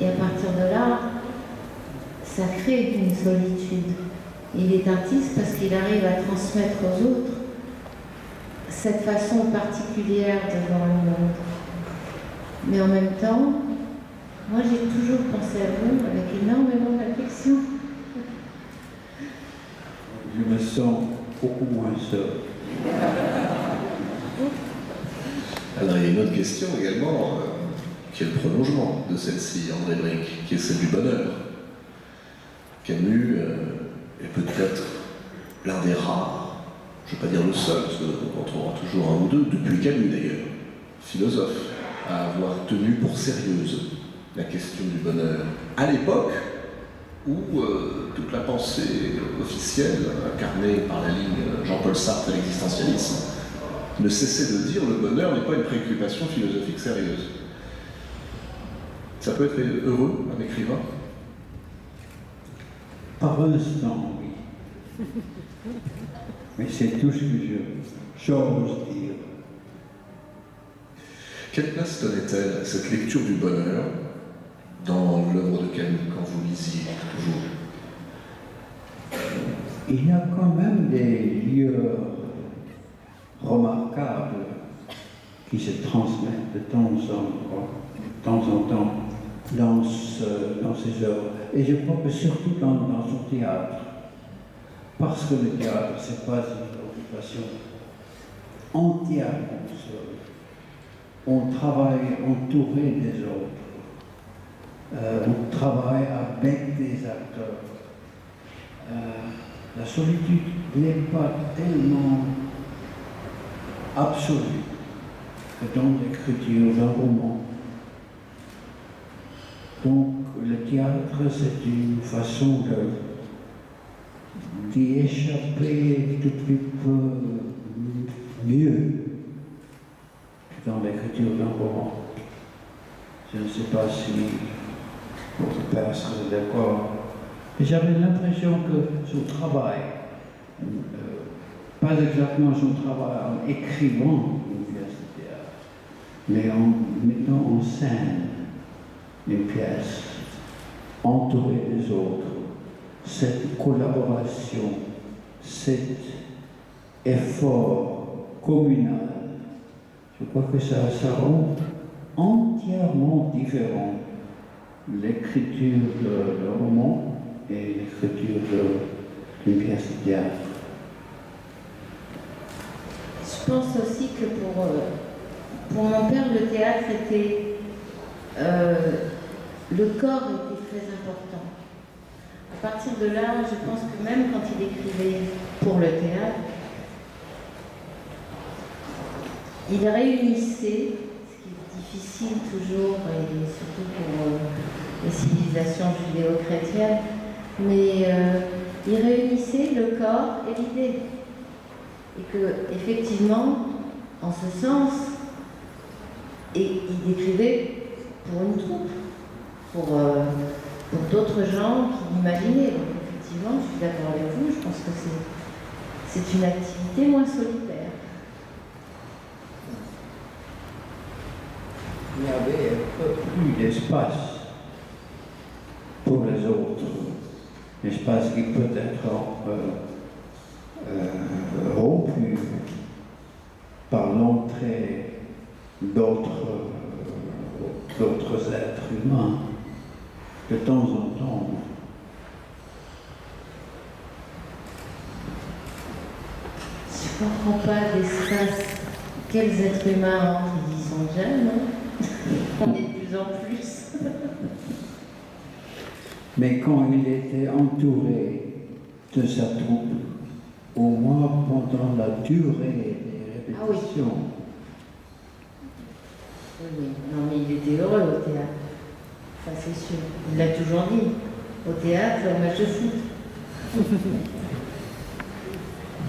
Et à partir de là, ça crée une solitude. Il est artiste parce qu'il arrive à transmettre aux autres cette façon particulière de voir le monde. Mais en même temps, moi j'ai toujours pensé à vous avec énormément d'affection. Je me sens beaucoup moins seul. Alors il y a une autre question également, qui est le prolongement de celle-ci, André Brink, qui est celle du bonheur. Camus est peut-être l'un des rares, je ne vais pas dire le seul, parce qu'on trouvera toujours un ou deux, depuis Camus d'ailleurs, philosophe, à avoir tenu pour sérieuse la question du bonheur. À l'époque où toute la pensée officielle, incarnée par la ligne Jean-Paul Sartre et l'existentialisme, ne cessait de dire le bonheur n'est pas une préoccupation philosophique sérieuse. Ça peut être heureux, un écrivain? Par instant, oui. Mais c'est tout ce que j'ose dire. Quelle place donnait-elle à cette lecture du bonheur dans l'œuvre de Camus, quand vous lisiez toujours? Il y a quand même des lieux remarquables qui se transmettent de temps en temps dans ses œuvres. Et je crois que surtout dans son théâtre. Parce que le théâtre, ce n'est pas une occupation entièrement seule. On travaille entouré des autres. On travaille avec des acteurs. La solitude n'est pas tellement absolue que dans l'écriture d'un roman. Donc le théâtre, c'est une façon d'y échapper tout petit peu mieux que dans l'écriture d'un roman. Je ne sais pas si votre père serait d'accord. Mais j'avais l'impression que son travail, pas exactement son travail en écrivant une pièce de théâtre, mais en mettant en scène une pièce entourée des autres, cette collaboration, cet effort communal, je crois que ça rend entièrement différent l'écriture de roman et l'écriture d'une pièce de théâtre. Je pense aussi que pour mon père, le théâtre était... le corps était très important. À partir de là, je pense que même quand il écrivait pour le théâtre, il réunissait, ce qui est difficile toujours, et surtout pour les civilisations judéo-chrétiennes, mais il réunissait le corps et l'idée. Et que, effectivement, en ce sens, il écrivait pour une troupe, pour d'autres gens qui l'imaginaient. Donc, effectivement, je suis d'accord avec vous, je pense que c'est une activité moins solitaire. Il y avait un peu plus d'espace pour les autres. L'espace qui peut être rompu par l'entrée d'autres êtres humains de temps en temps. Je ne comprends pas l'espace. Quels êtres humains entrent, ils sont jeunes, hein? On est de plus en plus. Mais quand il était entouré de sa troupe, au moins pendant la durée des répétitions. Oui, non mais il était heureux au théâtre, ça c'est sûr. Il l'a toujours dit, au théâtre, au match de foot.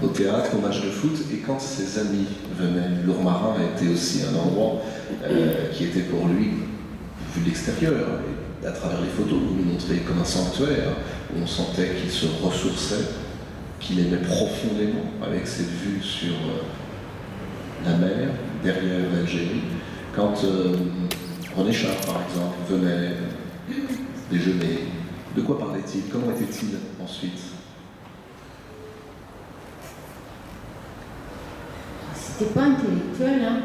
Au théâtre, au match de foot, et quand ses amis venaient, Lourmarin était aussi un endroit qui était pour lui, vu de l'extérieur, et à travers les photos, vous nous montrez comme un sanctuaire, où on sentait qu'il se ressourçait, qu'il aimait profondément, avec cette vue sur la mer, derrière l'Algérie. Quand René Char, par exemple, venait déjeuner, de quoi parlait-il? Comment était-il ensuite? C'était pas intellectuel, hein.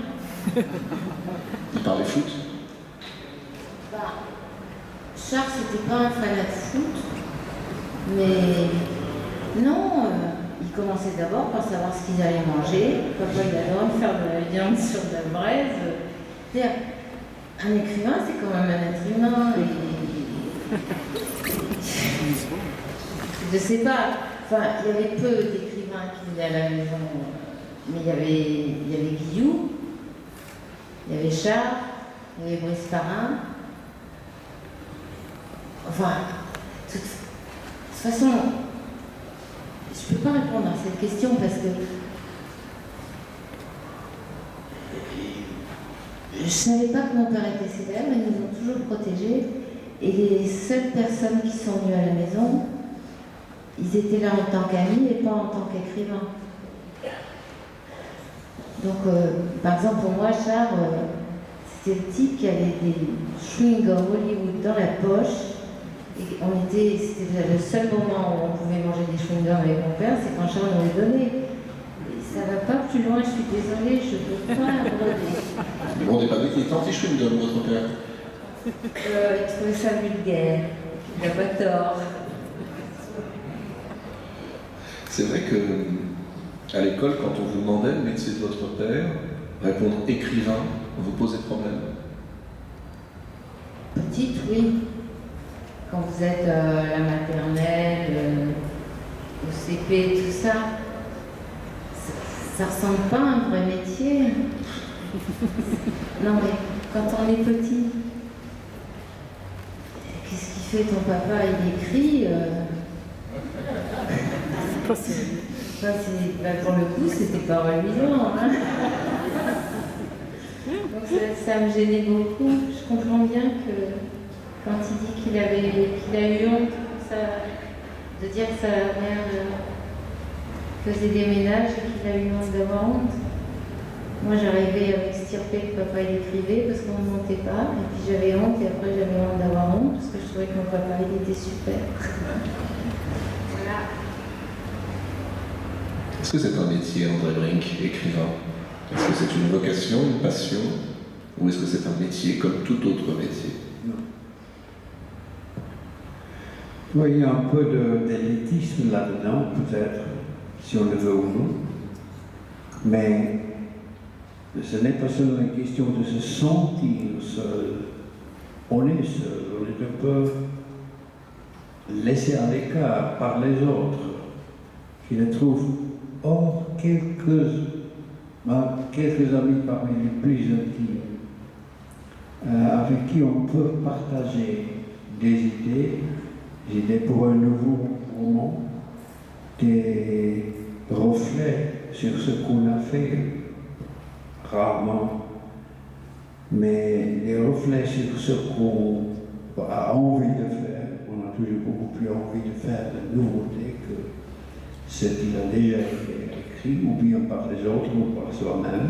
Il parlait foot? Bah, Char, c'était pas un fanat de foot, mais non, il commençait d'abord par savoir ce qu'ils allaient manger. Papa, il adorait faire de la viande sur de la braise. C'est-à-dire, un écrivain, c'est quand même un être humain. Je sais pas, enfin, il y avait peu d'écrivains qui venaient à la maison, mais il y avait Guillou, il y avait Char, il y avait Brice Parrain. Enfin, de toute façon, je ne peux pas répondre à cette question parce que je ne savais pas que mon père était célèbre, ils nous ont toujours protégés. Et les seules personnes qui sont venues à la maison, ils étaient là en tant qu'amis et pas en tant qu'écrivains. Donc, par exemple, pour moi, Char, c'était le type qui avait des chewing-gums Hollywood dans la poche. Et c'était le seul moment où on pouvait manger des chewing-gums avec mon père, c'est quand Char nous les donnait. Et ça va pas plus loin, je suis désolée, je peux pas aborder. Bon, on n'est pas vu qu'il était anti-chewing-gum, votre père. Il trouvait ça vulgaire, il n'a pas tort. C'est vrai que à l'école, quand on vous demandait le métier de votre père, répondre écrivain, vous posez problème? Petite, oui. Quand vous êtes à la maternelle, au CP, tout ça, ça ressemble pas à un vrai métier. Non mais quand on est petit, qu'est-ce qu'il fait ton papa? Il écrit. Pour le coup, c'était pas reluisant. Hein. Donc ça me gênait beaucoup. Je comprends bien que quand il dit qu'il a eu honte de dire que sa mère faisait des ménages et qu'il a eu honte d'avoir honte. Moi, j'arrivais à m'extirper que papa il écrivait parce qu'on ne montait pas. Et puis j'avais honte et après j'avais honte d'avoir honte parce que je trouvais que mon papa il était super. Voilà. Est-ce que c'est un métier, André Brink, écrivain? Est-ce que c'est une vocation, une passion? Ou est-ce que c'est un métier comme tout autre métier? Oui, il y a un peu d'élitisme là-dedans, peut-être, si on le veut ou non. Mais ce n'est pas seulement une question de se sentir seul. On est seul, on est un peu laissé à l'écart par les autres, qui le trouvent. Or, quelques amis parmi les plus intimes, avec qui on peut partager des idées pour un nouveau roman, des reflets sur ce qu'on a fait, rarement, mais des reflets sur ce qu'on a envie de faire. On a toujours beaucoup plus envie de faire de nouveautés que ce qu'il a déjà écrit, ou bien par les autres, ou par soi-même.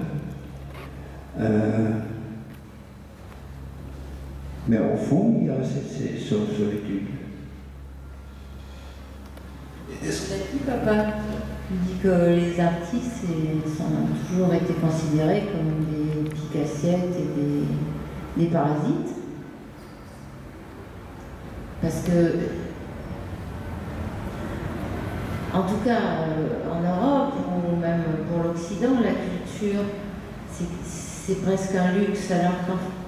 Mais au fond, il y a cette solitude. Est-ce que papa dit que les artistes ont toujours été considérés comme des piques-assiettes et des parasites? Parce que, en tout cas, en Europe, ou même pour l'Occident, la culture, c'est presque un luxe,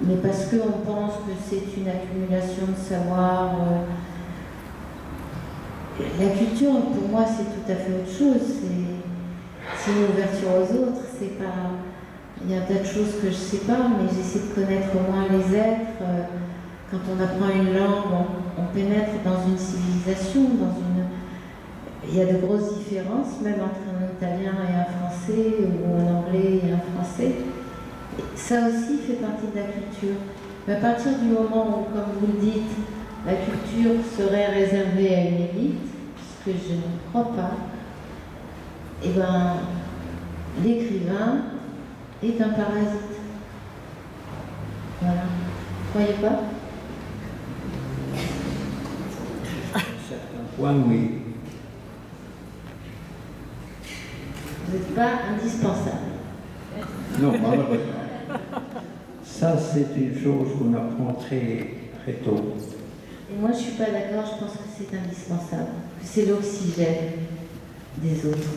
mais parce qu'on pense que c'est une accumulation de savoir. La culture, pour moi, c'est tout à fait autre chose. C'est une ouverture aux autres. C'est pas. Il y a un tas de choses que je sais pas, mais j'essaie de connaître au moins les êtres. Quand on apprend une langue, on pénètre dans une civilisation, Il y a de grosses différences, même entre un italien et un français, ou un anglais et un français. Et ça aussi fait partie de la culture. Mais à partir du moment où, comme vous le dites, la culture serait réservée à une élite, ce que je ne crois pas, eh bien, l'écrivain est un parasite. Voilà. Vous ne croyez pas? À certains points, oui. Vous n'êtes pas indispensable. Non, malheureusement. Ça, c'est une chose qu'on apprend très, très tôt. Et moi, je ne suis pas d'accord, je pense que c'est indispensable, que c'est l'oxygène des autres.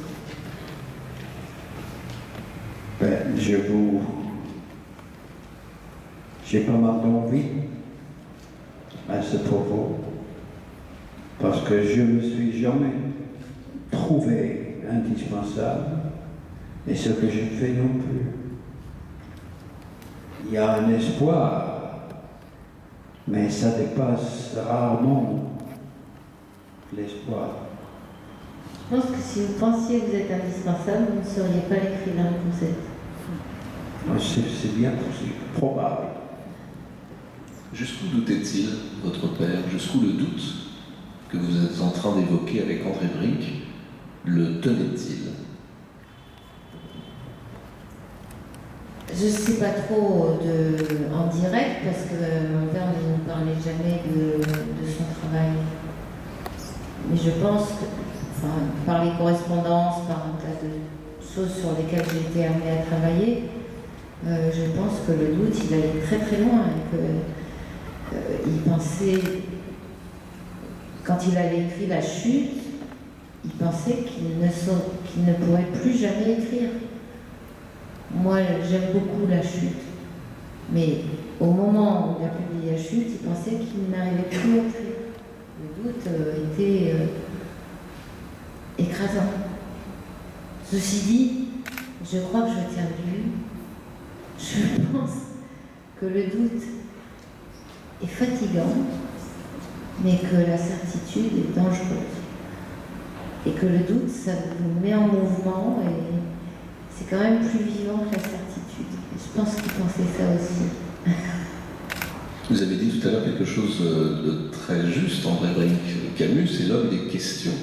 Ben, j'ai pas mal d'envie à ce propos, parce que je ne me suis jamais trouvé indispensable, et ce que je fais non plus. Il y a un espoir, mais ça dépasse rarement l'espoir. Je pense que si vous pensiez que vous êtes indispensable, vous ne seriez pas l'écrivain que vous êtes. C'est bien possible, probable. Jusqu'où doutait-il, votre père? Jusqu'où le doute que vous êtes en train d'évoquer avec André Brink le tenait-il? Je ne sais pas trop en direct, parce que mon père ne nous parlait jamais de son travail. Mais je pense que, par les correspondances, par un tas de choses sur lesquelles j'ai été amenée à travailler, je pense que le doute, il allait très très loin, et qu'il pensait, quand il avait écrit La Chute, il pensait qu'il ne pourrait plus jamais écrire. Moi, j'aime beaucoup La Chute, mais au moment où il a publié La Chute, il pensait qu'il n'arrivait plus à écrire. Le doute était écrasant. Ceci dit, je crois que je tiens de lui. Je pense que le doute est fatigant, mais que la certitude est dangereuse. Et que le doute, ça vous met en mouvement et c'est quand même plus vivant que la certitude. Et je pense qu'il pensait ça aussi. Vous avez dit tout à l'heure quelque chose de très juste, André Brink. Camus, c'est l'homme des questions.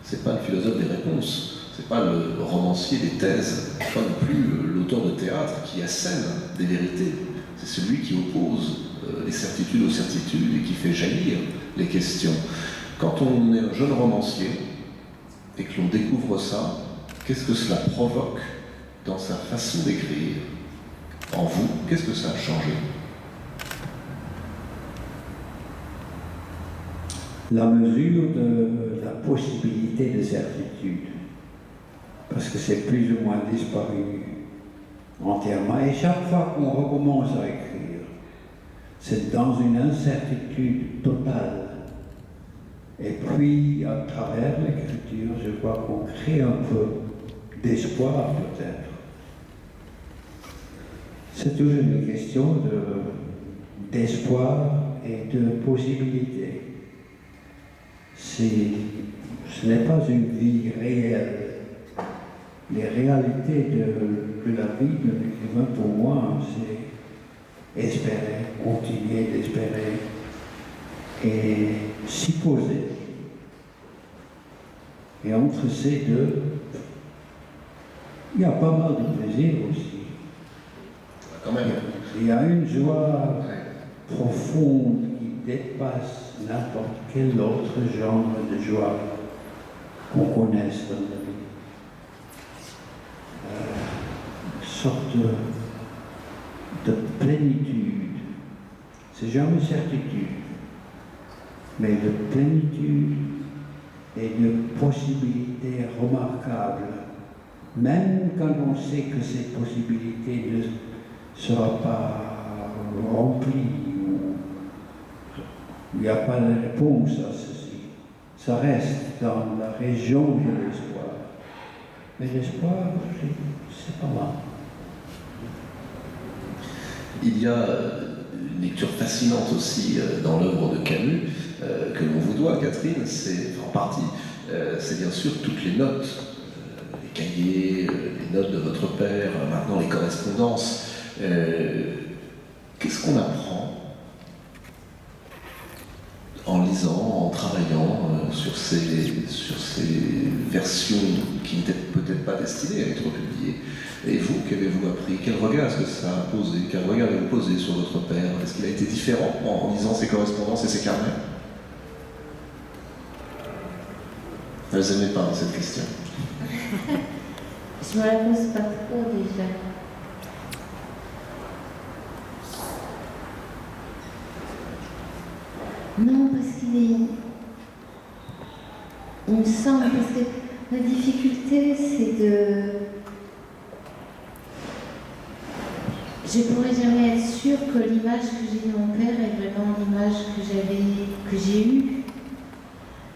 C'est pas le philosophe des réponses. C'est pas le romancier des thèses. C'est pas non plus l'auteur de théâtre qui assène des vérités. C'est celui qui oppose les certitudes aux certitudes et qui fait jaillir les questions. Quand on est un jeune romancier et que l'on découvre ça, qu'est-ce que cela provoque dans sa façon d'écrire? En vous, qu'est-ce que ça a changé? La mesure de la possibilité de certitude, parce que c'est plus ou moins disparu entièrement, et chaque fois qu'on recommence à écrire, c'est dans une incertitude totale. Et puis, à travers l'écriture, je crois qu'on crée un peu d'espoir, peut-être. C'est toujours une question d'espoir et de possibilité. Ce n'est pas une vie réelle. Les réalités de la vie de l'écrivain, pour moi, c'est espérer, continuer d'espérer et s'y poser. Et entre ces deux, il y a pas mal de plaisir aussi. Quand même. Il y a une joie profonde qui dépasse n'importe quel autre genre de joie qu'on connaisse dans la vie. Une sorte de plénitude. C'est jamais certitude, mais de plénitude et de possibilités remarquables. Même quand on sait que ces possibilités ne seront pas remplies, ou il n'y a pas de réponse à ceci. Ça reste dans la région de l'espoir. Mais l'espoir, c'est pas mal. Il y a une lecture fascinante aussi dans l'œuvre de Camus, que l'on vous doit, Catherine, c'est en partie, c'est bien sûr toutes les notes, les cahiers, les notes de votre père, maintenant les correspondances. Qu'est-ce qu'on apprend en lisant, en travaillant sur ces versions qui n'étaient peut-être pas destinées à être publiées? Et vous, qu'avez-vous appris? Quel regard est-ce que ça a posé? Quel regard avez-vous posé sur votre père? Est-ce qu'il a été différent en lisant ses correspondances et ses carnets? Ne les aimez pas, cette question. Je me la pose pas trop déjà. Non, parce il me semble, parce que la difficulté, c'est de... Je ne pourrais jamais être sûre que l'image que j'ai de mon père est vraiment l'image que j'ai eue.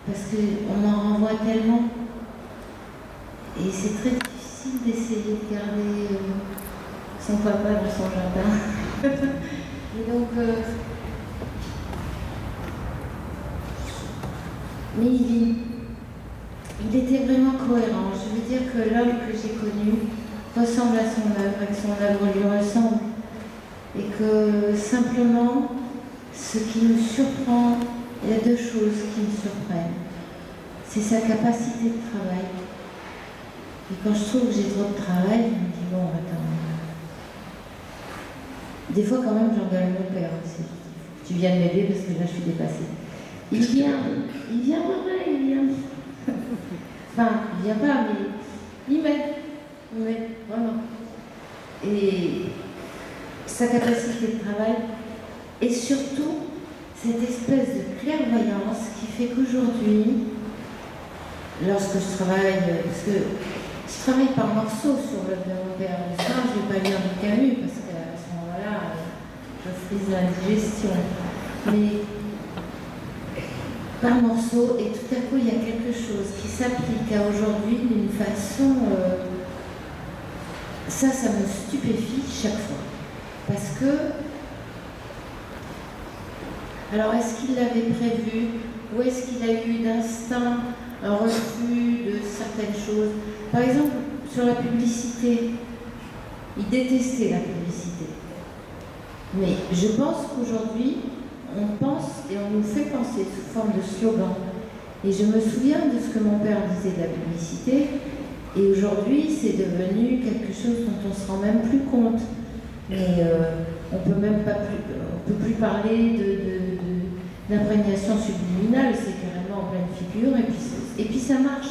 Parce qu'on en renvoie tellement. Et c'est très difficile d'essayer de garder son papa dans son jardin. Et donc... mais il était vraiment cohérent. Je veux dire que l'homme que j'ai connu ressemble à son œuvre et que son œuvre lui ressemble. Et que simplement, ce qui nous surprend, il y a deux choses qui me surprennent. C'est sa capacité de travail. Et quand je trouve que j'ai trop de travail, je me dis, bon, attends. Des fois, quand même, j'engueule mon père aussi. Tu viens de m'aider parce que là, je suis dépassée. Il vient, ouais, il vient. Enfin, il vient pas, mais il m'aide, vraiment. Et sa capacité de travail, et surtout, cette espèce de clairvoyance qui fait qu'aujourd'hui, lorsque je travaille, parce que je travaille par morceaux sur l'œuvre de mon père, le soir, je ne vais pas lire du Camus, parce qu'à ce moment-là, je frise l'indigestion. Mais par morceaux, et tout à coup, il y a quelque chose qui s'applique à aujourd'hui d'une façon... ça me stupéfie chaque fois. Parce que... Alors, est-ce qu'il l'avait prévu? Ou est-ce qu'il a eu d'instinct un refus certaines choses. Par exemple, sur la publicité, il détestait la publicité. Mais je pense qu'aujourd'hui, on pense et on nous fait penser sous forme de slogan. Et je me souviens de ce que mon père disait de la publicité. Et aujourd'hui, c'est devenu quelque chose dont on ne se rend même plus compte. Mais on peut même pas on peut plus parler d'imprégnation subliminale, c'est carrément en pleine figure, et puis ça marche.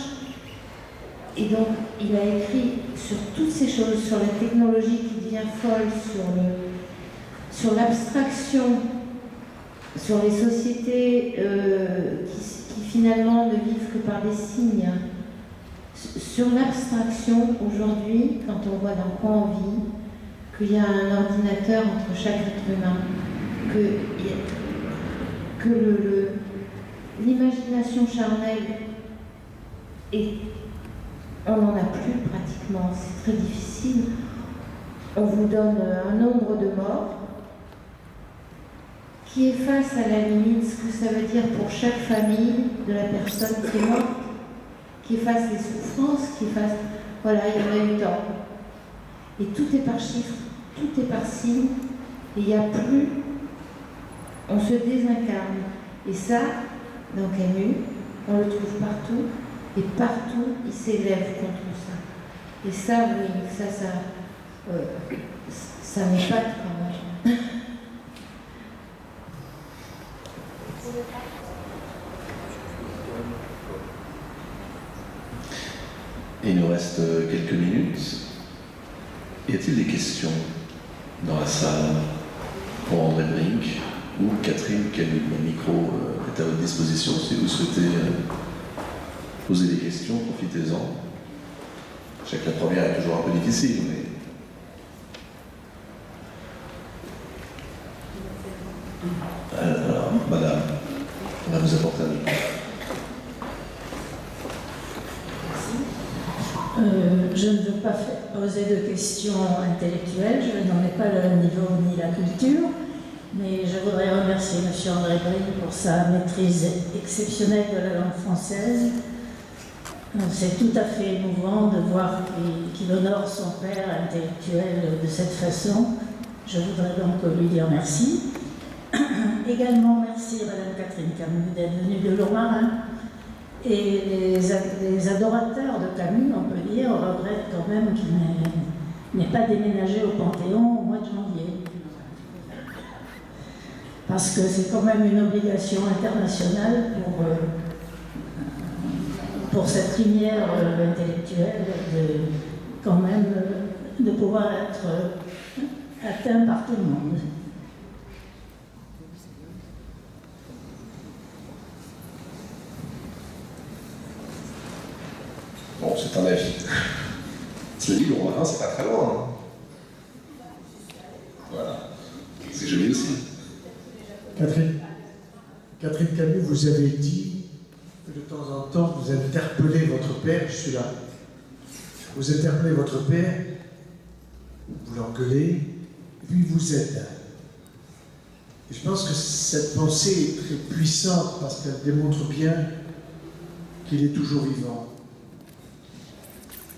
Et donc, il a écrit sur toutes ces choses, sur la technologie qui devient folle, sur l'abstraction, sur les sociétés qui finalement ne vivent que par des signes. Sur l'abstraction, aujourd'hui, quand on voit dans quoi on vit, qu'il y a un ordinateur entre chaque être humain, que l'imagination charnelle, on n'en a plus pratiquement, c'est très difficile. On vous donne un nombre de morts qui efface à la limite ce que ça veut dire pour chaque famille de la personne qui est morte, qui efface les souffrances, qui efface... Voilà, il y en a eu tant. Et tout est par chiffre, tout est par signe, et il n'y a plus... On se désincarne. Et ça, dans Camus, on le trouve partout, et partout, il s'élève contre ça. Et ça, oui, ça m'épate quand même. Il nous reste quelques minutes. Y a-t-il des questions dans la salle pour André Brink ou Catherine Camus? Le micro est à votre disposition si vous souhaitez poser des questions, profitez-en. Je sais que la première est toujours un peu difficile, mais... Alors, madame, on va vous apporter un micro. Je ne veux pas poser de questions intellectuelles, je n'en ai pas le niveau ni la culture, mais je voudrais remercier M. André Brink pour sa maîtrise exceptionnelle de la langue française. C'est tout à fait émouvant de voir qu'il honore son père intellectuel de cette façon. Je voudrais donc lui dire merci. Également merci à Mme Catherine Camus d'être venue de Lourmarin. Et les adorateurs de Camus, on peut dire, regrettent quand même qu'il n'ait pas déménagé au Panthéon au mois de janvier. Parce que c'est quand même une obligation internationale pour cette lumière intellectuelle quand même de pouvoir être atteint par tout le monde. Bon, c'est un avis. Cela dit, Lourmarin, c'est pas très loin. Voilà. C'est joli aussi. Catherine Camus, vous avez dit que de temps en temps, vous interpellez votre père, je suis là. Vous interpellez votre père, vous l'engueulez, et puis vous aide. Et je pense que cette pensée est très puissante parce qu'elle démontre bien qu'il est toujours vivant.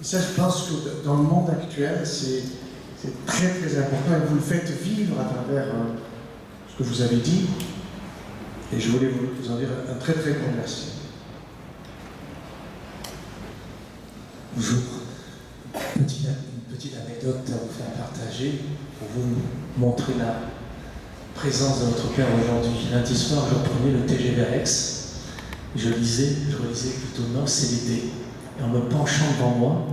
Et ça, je pense que dans le monde actuel, c'est très très important et vous le faites vivre à travers ce que vous avez dit. Et je voulais vous en dire un très très grand merci. Bonjour. Une petite anecdote à vous faire partager pour vous montrer la présence de votre père aujourd'hui. Lundi soir, je reprenais le TGV à Aix. Je relisais plutôt Noces et l'été. Et en me penchant devant moi,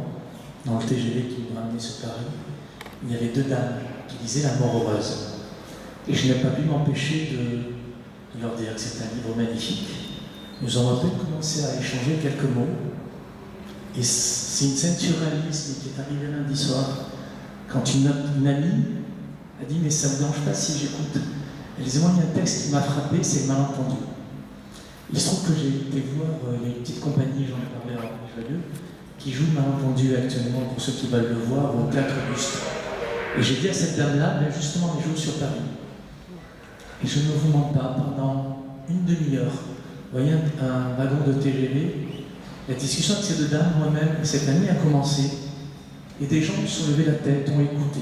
dans le TGV qui me ramenait sur Paris, il y avait deux dames qui disaient La mort heureuse. Et je n'ai pas pu m'empêcher de leur dire que c'est un livre magnifique. Nous avons à peine commencé à échanger quelques mots. Et c'est une scène surréaliste qui est arrivée lundi soir, quand une amie a dit « Mais ça ne me dérange pas si j'écoute ». Elle disait « Moi, il y a un texte qui m'a frappé, c'est le malentendu ». Il se trouve que j'ai été voir les petites compagnies, j'en ai parlé à Joyeux, qui jouent le malentendu actuellement, pour ceux qui veulent le voir, au Théâtre Auguste. Et j'ai dit à cette dame-là, ben justement, elle joue sur Paris. Et je ne vous mens pas, pendant une demi-heure, vous voyez un wagon de TGV, La discussion avec ces deux dames, moi-même, cette année a commencé, et des gens se sont levés la tête, ont écouté,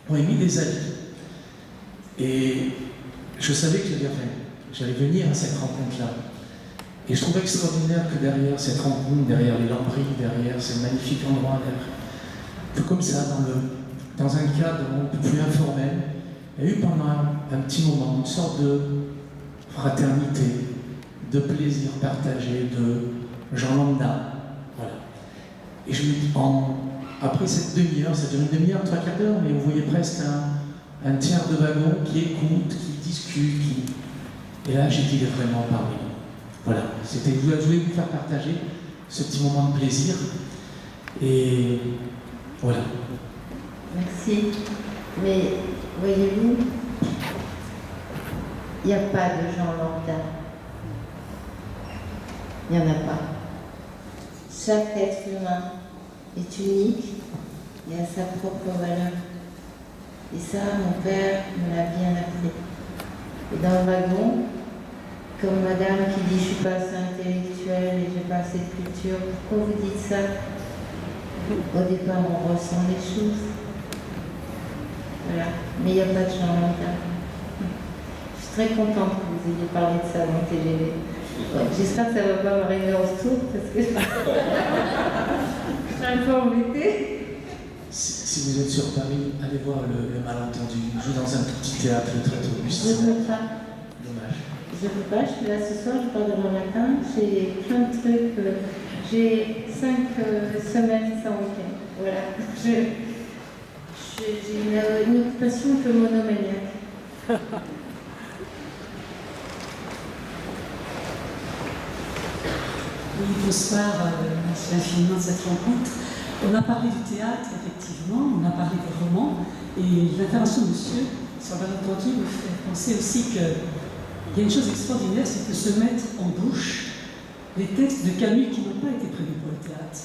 ont émis des avis. Et je savais que j'allais venir à cette rencontre-là. Et je trouvais extraordinaire que derrière cette rencontre, derrière les lambris, derrière ce magnifique endroit, un peu comme ça, dans un cadre un peu plus informel, il y a eu pendant un petit moment une sorte de fraternité, de plaisir partagé, de gens lambda. Voilà. Et je me dis, après cette demi-heure, ça dure une demi-heure, 3 quarts d'heure, mais vous voyez presque un tiers de wagon qui écoute, qui discute, Et là, j'ai dit, il est vraiment parmi nous. Voilà, je voulais vous faire partager ce petit moment de plaisir. Et voilà. Merci. Mais voyez-vous, il n'y a pas de gens lambda. Il n'y en a pas. Chaque être humain est unique et a sa propre valeur. Et ça, mon père me l'a bien appris. Et dans le wagon, comme madame qui dit « je suis pas assez intellectuelle et j'ai pas assez de culture », pourquoi vous dites ça? Au départ, on ressent les choses. Voilà. Mais il n'y a pas de gens lambda. Je suis très contente que vous ayez parlé de ça dans le TGV. Ouais, j'espère que ça ne va pas m'arriver en retour parce que je suis un peu embêtée. Si vous êtes sur Paris, allez voir le Malentendu. Il joue dans un petit théâtre très auguste. Je ne peux pas. Dommage. Je ne peux pas, je suis là ce soir, je pars demain matin. J'ai plein de trucs. J'ai 5 semaines sans week-end. Voilà. J'ai une occupation un peu monomaniaque. Oui, bonsoir, merci infiniment de cette rencontre. On a parlé du théâtre, effectivement, on a parlé des romans, et l'intervention de monsieur sur le malentendu me fait penser aussi qu'il y a une chose extraordinaire, c'est de se mettre en bouche les textes de Camus qui n'ont pas été prévus pour le théâtre.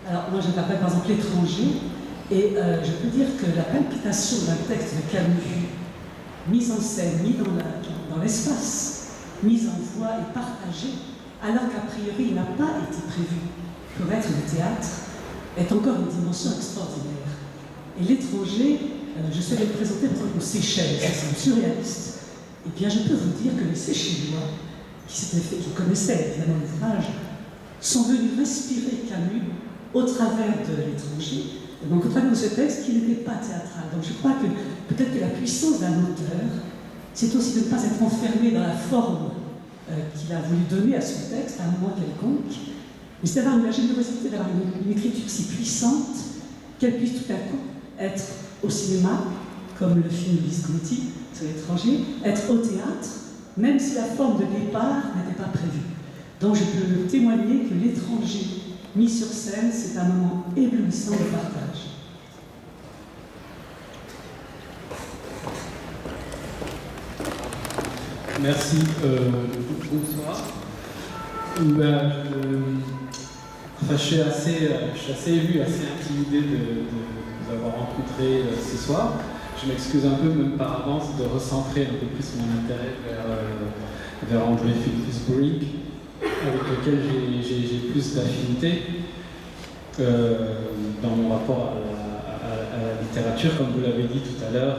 Alors moi j'interprète par exemple L'étranger, et je peux dire que la palpitation d'un texte de Camus, mise en scène, mis dans l'espace, mise en voix et partagée, alors qu'a priori il n'a pas été prévu pour être le théâtre, est encore une dimension extraordinaire. Et L'étranger, je sais le présenter par exemple aux Seychelles, c'est un surréaliste. Et bien je peux vous dire que les Seychellois, qui connaissaient évidemment l'ouvrage, sont venus respirer Camus au travers de L'étranger, donc au travers de ce texte qui n'était pas théâtral. Donc je crois que peut-être que la puissance d'un auteur, c'est aussi de ne pas être enfermé dans la forme qu'il a voulu donner à son texte à un moment quelconque, mais c'est d'avoir la générosité d'avoir une écriture si puissante qu'elle puisse tout à coup être au cinéma, comme le film de Visconti sur L'étranger, être au théâtre, même si la forme de départ n'était pas prévue. Donc je peux témoigner que L'étranger mis sur scène, c'est un moment éblouissant de partage. Merci. Bonsoir. Je suis assez ému, assez intimidé de vous avoir rencontré ce soir. Je m'excuse un peu, même par avance, de recentrer un peu plus mon intérêt vers André Phillips-Brink, avec lequel j'ai plus d'affinité dans mon rapport à la littérature. Comme vous l'avez dit tout à l'heure,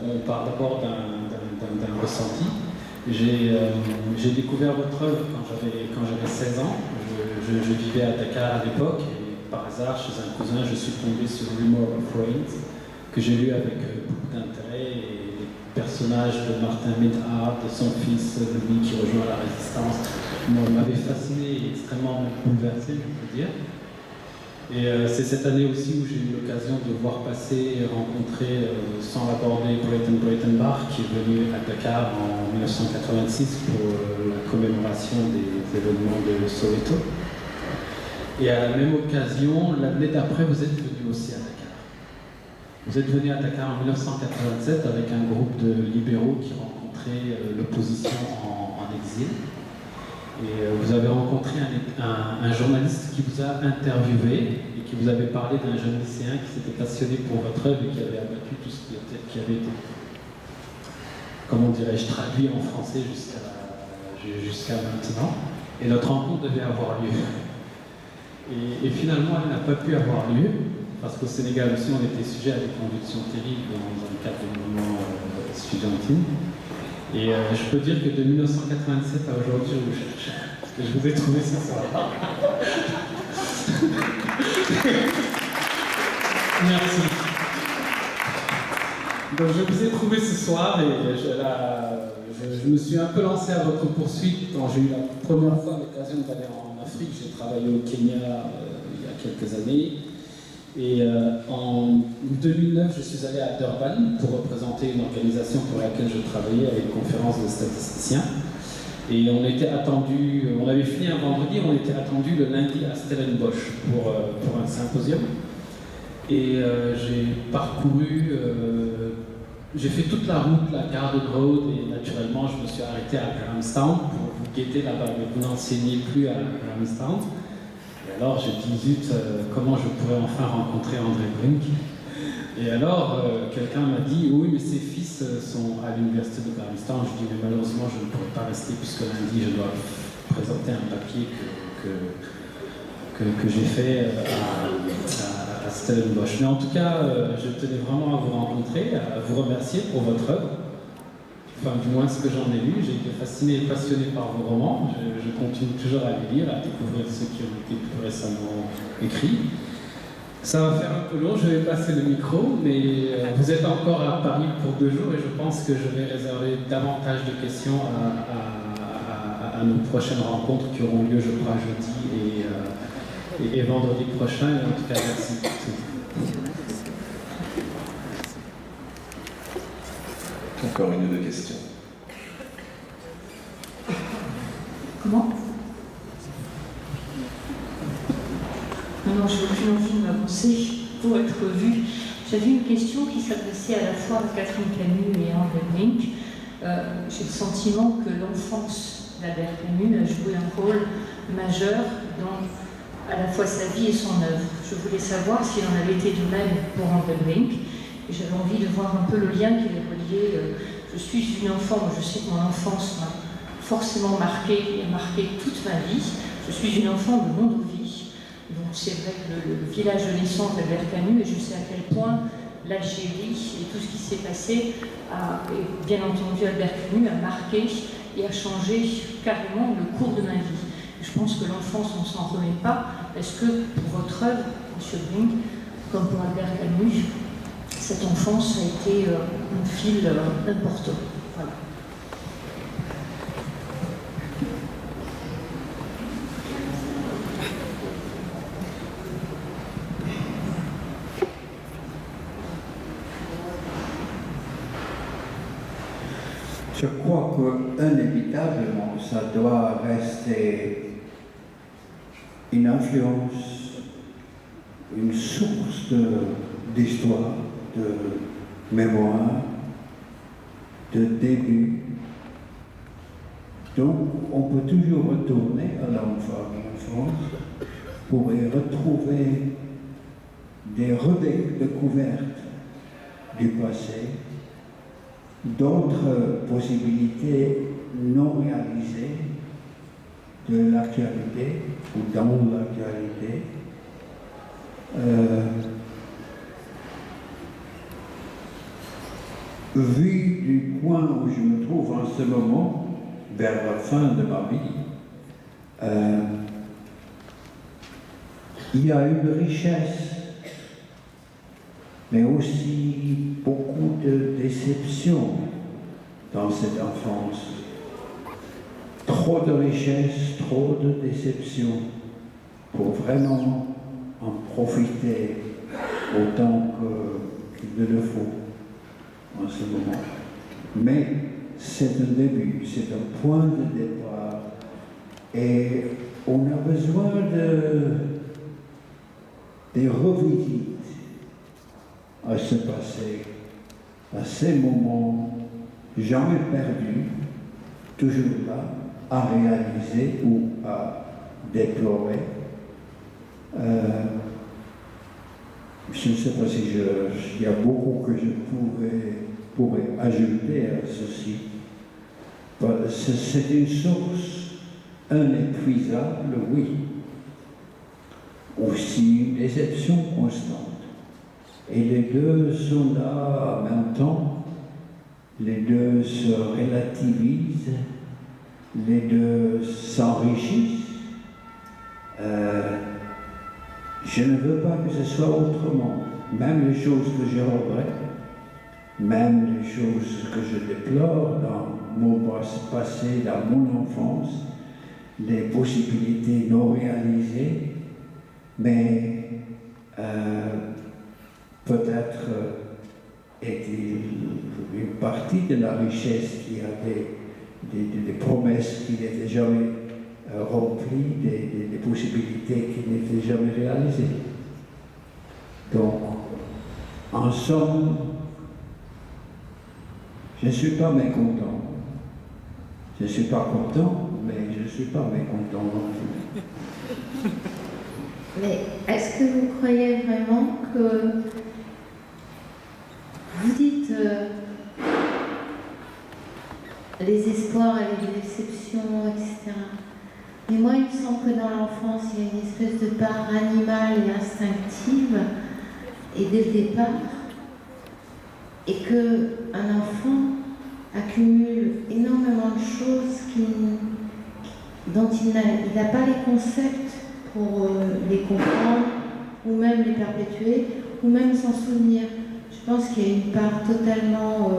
on part d'abord d'un ressenti. J'ai découvert votre œuvre quand j'avais 16 ans. Je vivais à Dakar à l'époque et par hasard, chez un cousin, je suis tombé sur Rumor of Rain, que j'ai lu avec beaucoup d'intérêt. Et les personnages de Martin Midhart, de son fils, lui qui rejoint la résistance, m'avaient fasciné et extrêmement bouleversé, je peux dire. Et c'est cette année aussi où j'ai eu l'occasion de voir passer et rencontrer, sans l'aborder, Brayton Barr, qui est venu à Dakar en 1986 pour la commémoration des événements de Soweto. Et à la même occasion, l'année d'après, vous êtes venu aussi à Dakar. Vous êtes venu à Dakar en 1987 avec un groupe de libéraux qui rencontrait l'opposition en exil. Et vous avez rencontré un journaliste qui vous a interviewé et qui vous avait parlé d'un jeune lycéen qui s'était passionné pour votre œuvre et qui avait abattu tout ce qui avait été, comment dirais-je, traduit en français jusqu'à maintenant. Et notre rencontre devait avoir lieu. Et finalement, elle n'a pas pu avoir lieu, parce qu'au Sénégal aussi, on était sujet à des convictions terribles dans le cadre du mouvement estudiantine. Et je peux dire que de 1987 à aujourd'hui, je vous cherche. Et je vous ai trouvé ce soir. Merci. Donc je vous ai trouvé ce soir et je me suis un peu lancé à votre poursuite quand j'ai eu la première fois l'occasion d'aller en Afrique. J'ai travaillé au Kenya il y a quelques années. Et en 2009, je suis allé à Durban pour représenter une organisation pour laquelle je travaillais à une conférence de statisticiens. Et on était attendu, on avait fini un vendredi, on était attendu le lundi à Stellenbosch pour un symposium. Et j'ai parcouru, j'ai fait toute la route, la Garden Road, et naturellement je me suis arrêté à Grahamstown pour vous guetter là-bas, mais vous n'enseignez plus à Grahamstown. Et alors j'ai dit, zut, comment je pourrais enfin rencontrer André Brink? Et alors quelqu'un m'a dit, oui, mais ses fils sont à l'université de Grahamstown. Je dis, mais malheureusement je ne pourrais pas rester puisque lundi je dois présenter un papier que j'ai fait à Stellenbosch. Mais en tout cas, je tenais vraiment à vous rencontrer, à vous remercier pour votre œuvre. Enfin, du moins ce que j'en ai lu. J'ai été fasciné et passionné par vos romans. Je continue toujours à les lire, à découvrir ceux qui ont été plus récemment écrits. Ça va faire un peu long, je vais passer le micro, mais vous êtes encore à Paris pour 2 jours et je pense que je vais réserver davantage de questions à nos prochaines rencontres qui auront lieu, je crois, jeudi et vendredi prochain. Et en tout cas, merci pour tout. Encore une ou deux questions. Comment? Non, je n'ai aucune envie de m'avancer pour être vue. J'avais une question qui s'adressait à la fois à Catherine Camus et à André Brink. J'ai le sentiment que l'enfance d'Albert Camus a joué un rôle majeur dans à la fois sa vie et son œuvre. Je voulais savoir s'il en avait été de même pour André Brink. Et j'avais envie de voir un peu le lien qui est relié. Je suis une enfant, je sais que mon enfance m'a forcément marqué et marqué toute ma vie. Je suis une enfant de Mondoville. Donc c'est vrai que le village de naissance d'Albert Camus, et je sais à quel point l'Algérie et tout ce qui s'est passé, et bien entendu Albert Camus, a marqué et a changé carrément le cours de ma vie. Et je pense que l'enfance, on ne s'en remet pas. Est-ce que pour votre œuvre, M. Brink, comme pour Albert Camus, cette enfance a été un fil important? Voilà. Je crois qu'inévitablement, ça doit rester une influence, une source d'histoire, de mémoire, de début. Donc, on peut toujours retourner à l'enfance pour y retrouver des redécouvertes du passé, d'autres possibilités non réalisées de l'actualité ou dans l'actualité. Vu du point où je me trouve en ce moment, vers la fin de ma vie, il y a une richesse, mais aussi beaucoup de déception dans cette enfance. Trop de richesse, trop de déception pour vraiment en profiter autant qu'il ne le faut en ce moment. Mais c'est un début, c'est un point de départ et on a besoin des revisites à ce passé, à ces moments jamais perdus, toujours là, à réaliser ou à déplorer. Je ne sais pas si il y a beaucoup que je pourrais ajouter à ceci. C'est une source inépuisable, oui, aussi une déception constante. Et les deux sont là en même temps, les deux se relativisent, les deux s'enrichissent. Je ne veux pas que ce soit autrement. Même les choses que je regrette, même les choses que je déplore dans mon passé, dans mon enfance, les possibilités non réalisées, mais peut-être est-il une partie de la richesse qui a des promesses qui n'étaient jamais remplies, des possibilités qui n'étaient jamais réalisées. Donc, en somme, je ne suis pas mécontent. Je ne suis pas content, mais je ne suis pas mécontent non plus. Mais est-ce que vous croyez vraiment que vous dites les espoirs et les déceptions, etc. Mais moi, il me semble que dans l'enfance, il y a une espèce de part animale et instinctive, et dès le départ, et qu'un enfant accumule énormément de choses dont il n'a pas les concepts pour les comprendre, ou même les perpétuer, ou même s'en souvenir. Je pense qu'il y a une part totalement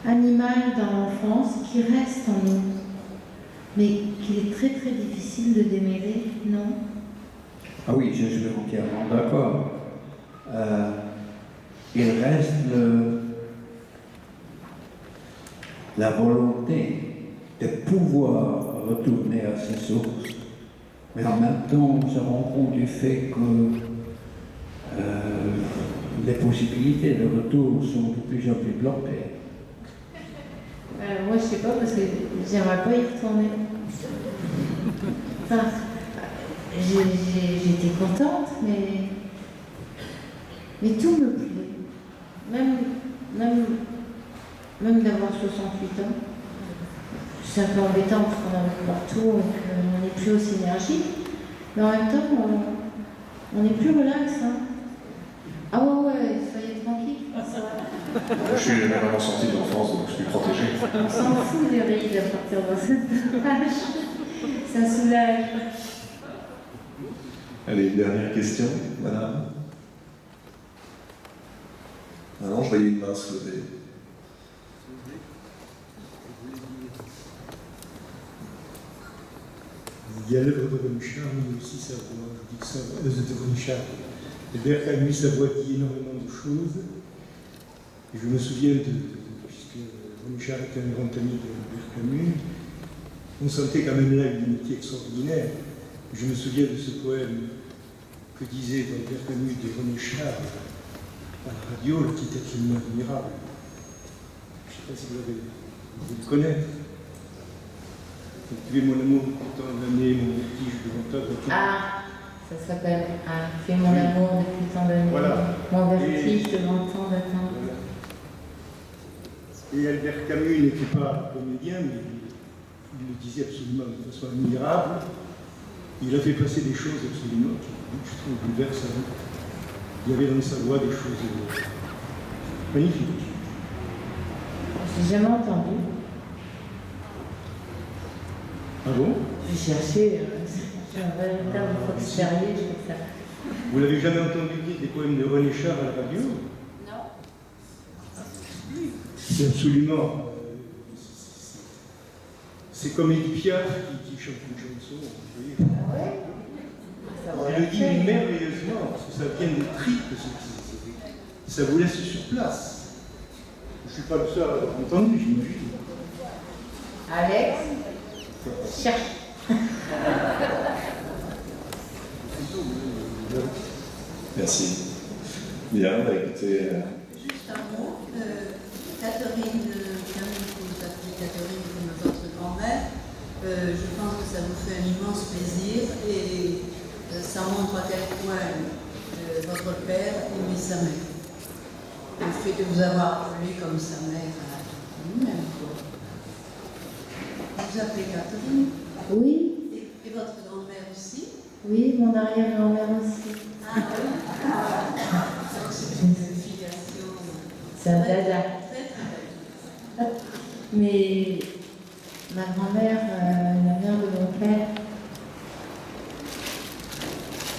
animale dans l'enfance qui reste en nous, mais qu'il est très très difficile de démêler, non? Ah oui, je suis entièrement d'accord. Il reste la volonté de pouvoir retourner à ses sources. Mais en même temps, on se rend compte du fait que les possibilités de retour sont de plus en plus bloquées. Moi, je sais pas, parce que j'aimerais pas y retourner. Enfin, j'étais contente, mais tout me plaît. Même d'avoir 68 ans. C'est un peu embêtant parce qu'on arrive partout et qu'on n'est plus aussi énergique. Mais en même temps, on est plus relax. Hein. Ah ouais, soyez tranquille. Je suis vraiment sorti de l'enfance, donc je suis protégé. On s'en fout des rides à partir de cette âge. Ça soulage. Allez, une dernière question, madame. Ah non, je voyais une main se lever. Il y a l'œuvre de Renuchard, mais aussi sa voix. Je dis que sa voix, de Renuchard. Albert Camus, sa voix dit énormément de choses. Et je me souviens puisque Renuchard était un grand ami d'Albert Camus, on sentait quand même là une amitié extraordinaire. Je me souviens de ce poème que disait Albert Camus de Renuchard à la radio, qui est absolument admirable. Je ne sais pas si vous le connaissez. Tu es mon amour depuis tant d'années, mon vertige devant ta voiture. Ah, ça s'appelle tu es mon amour depuis tant d'années, voilà. Mon vertige devant tant d'attentes. Voilà. Et Albert Camus n'était pas comédien, mais il le disait absolument de façon admirable. Il a fait passer des choses absolument qui, je trouve, bouleversantes. Il y avait dans sa voix des choses magnifiques. J'ai jamais entendu. Ah bon? J'ai cherché un véritable Fox Terrier, je trouve ça. Vous l'avez jamais entendu dire des poèmes de René Char à la radio? Non. C'est absolument. C'est comme Edith Piaf qui chante une chanson. Vous voyez. Ah ouais? Il le dit merveilleusement, parce que ça vient des tripes, ça vous laisse sur place. Je ne suis pas le seul à avoir entendu, j'imagine. Alex, cherche. Merci. Bien, bah, écoutez. Juste un mot. Catherine, vous appelez Catherine comme votre grand-mère. Je pense que ça vous fait un immense plaisir et ça montre à quel point votre père aimait sa mère. Le fait de vous avoir appelé comme sa mère à lui-même. Vous appelez Catherine? Oui. Et votre grand-mère aussi? Oui, mon arrière-grand-mère aussi. Ah oui. Donc c'est une filiation. C'est un dada. Mais ma grand-mère, la mère de mon père,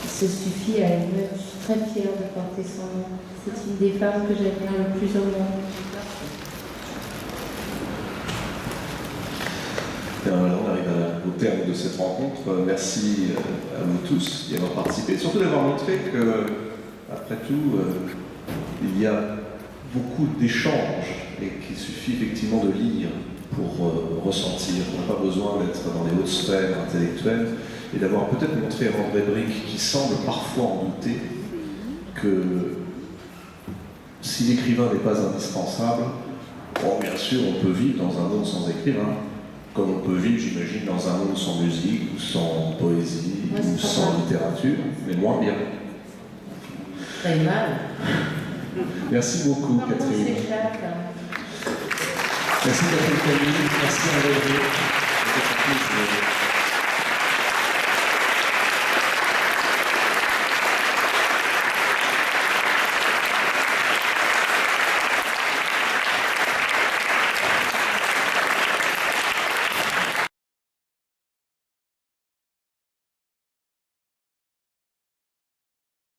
se suffit à elle-même. Je suis très fière de porter son nom. C'est une des femmes que j'admire le plus au monde. Bien, alors on arrive au terme de cette rencontre. Merci à vous tous d'y avoir participé. Surtout d'avoir montré que, après tout, il y a beaucoup d'échanges et qu'il suffit effectivement de lire pour ressentir. On n'a pas besoin d'être dans les hautes sphères intellectuelles et d'avoir peut-être montré à André Brink, qui semble parfois en douter, que si l'écrivain n'est pas indispensable, bon, bien sûr, on peut vivre dans un monde sans écrivain, comme on peut vivre, j'imagine, dans un monde sans musique, ou sans poésie, ou sans littérature, mais moins bien. Très mal. Merci beaucoup, Par contre, Catherine. c'est clair, quand même. Merci Catherine Camille, merci à vous.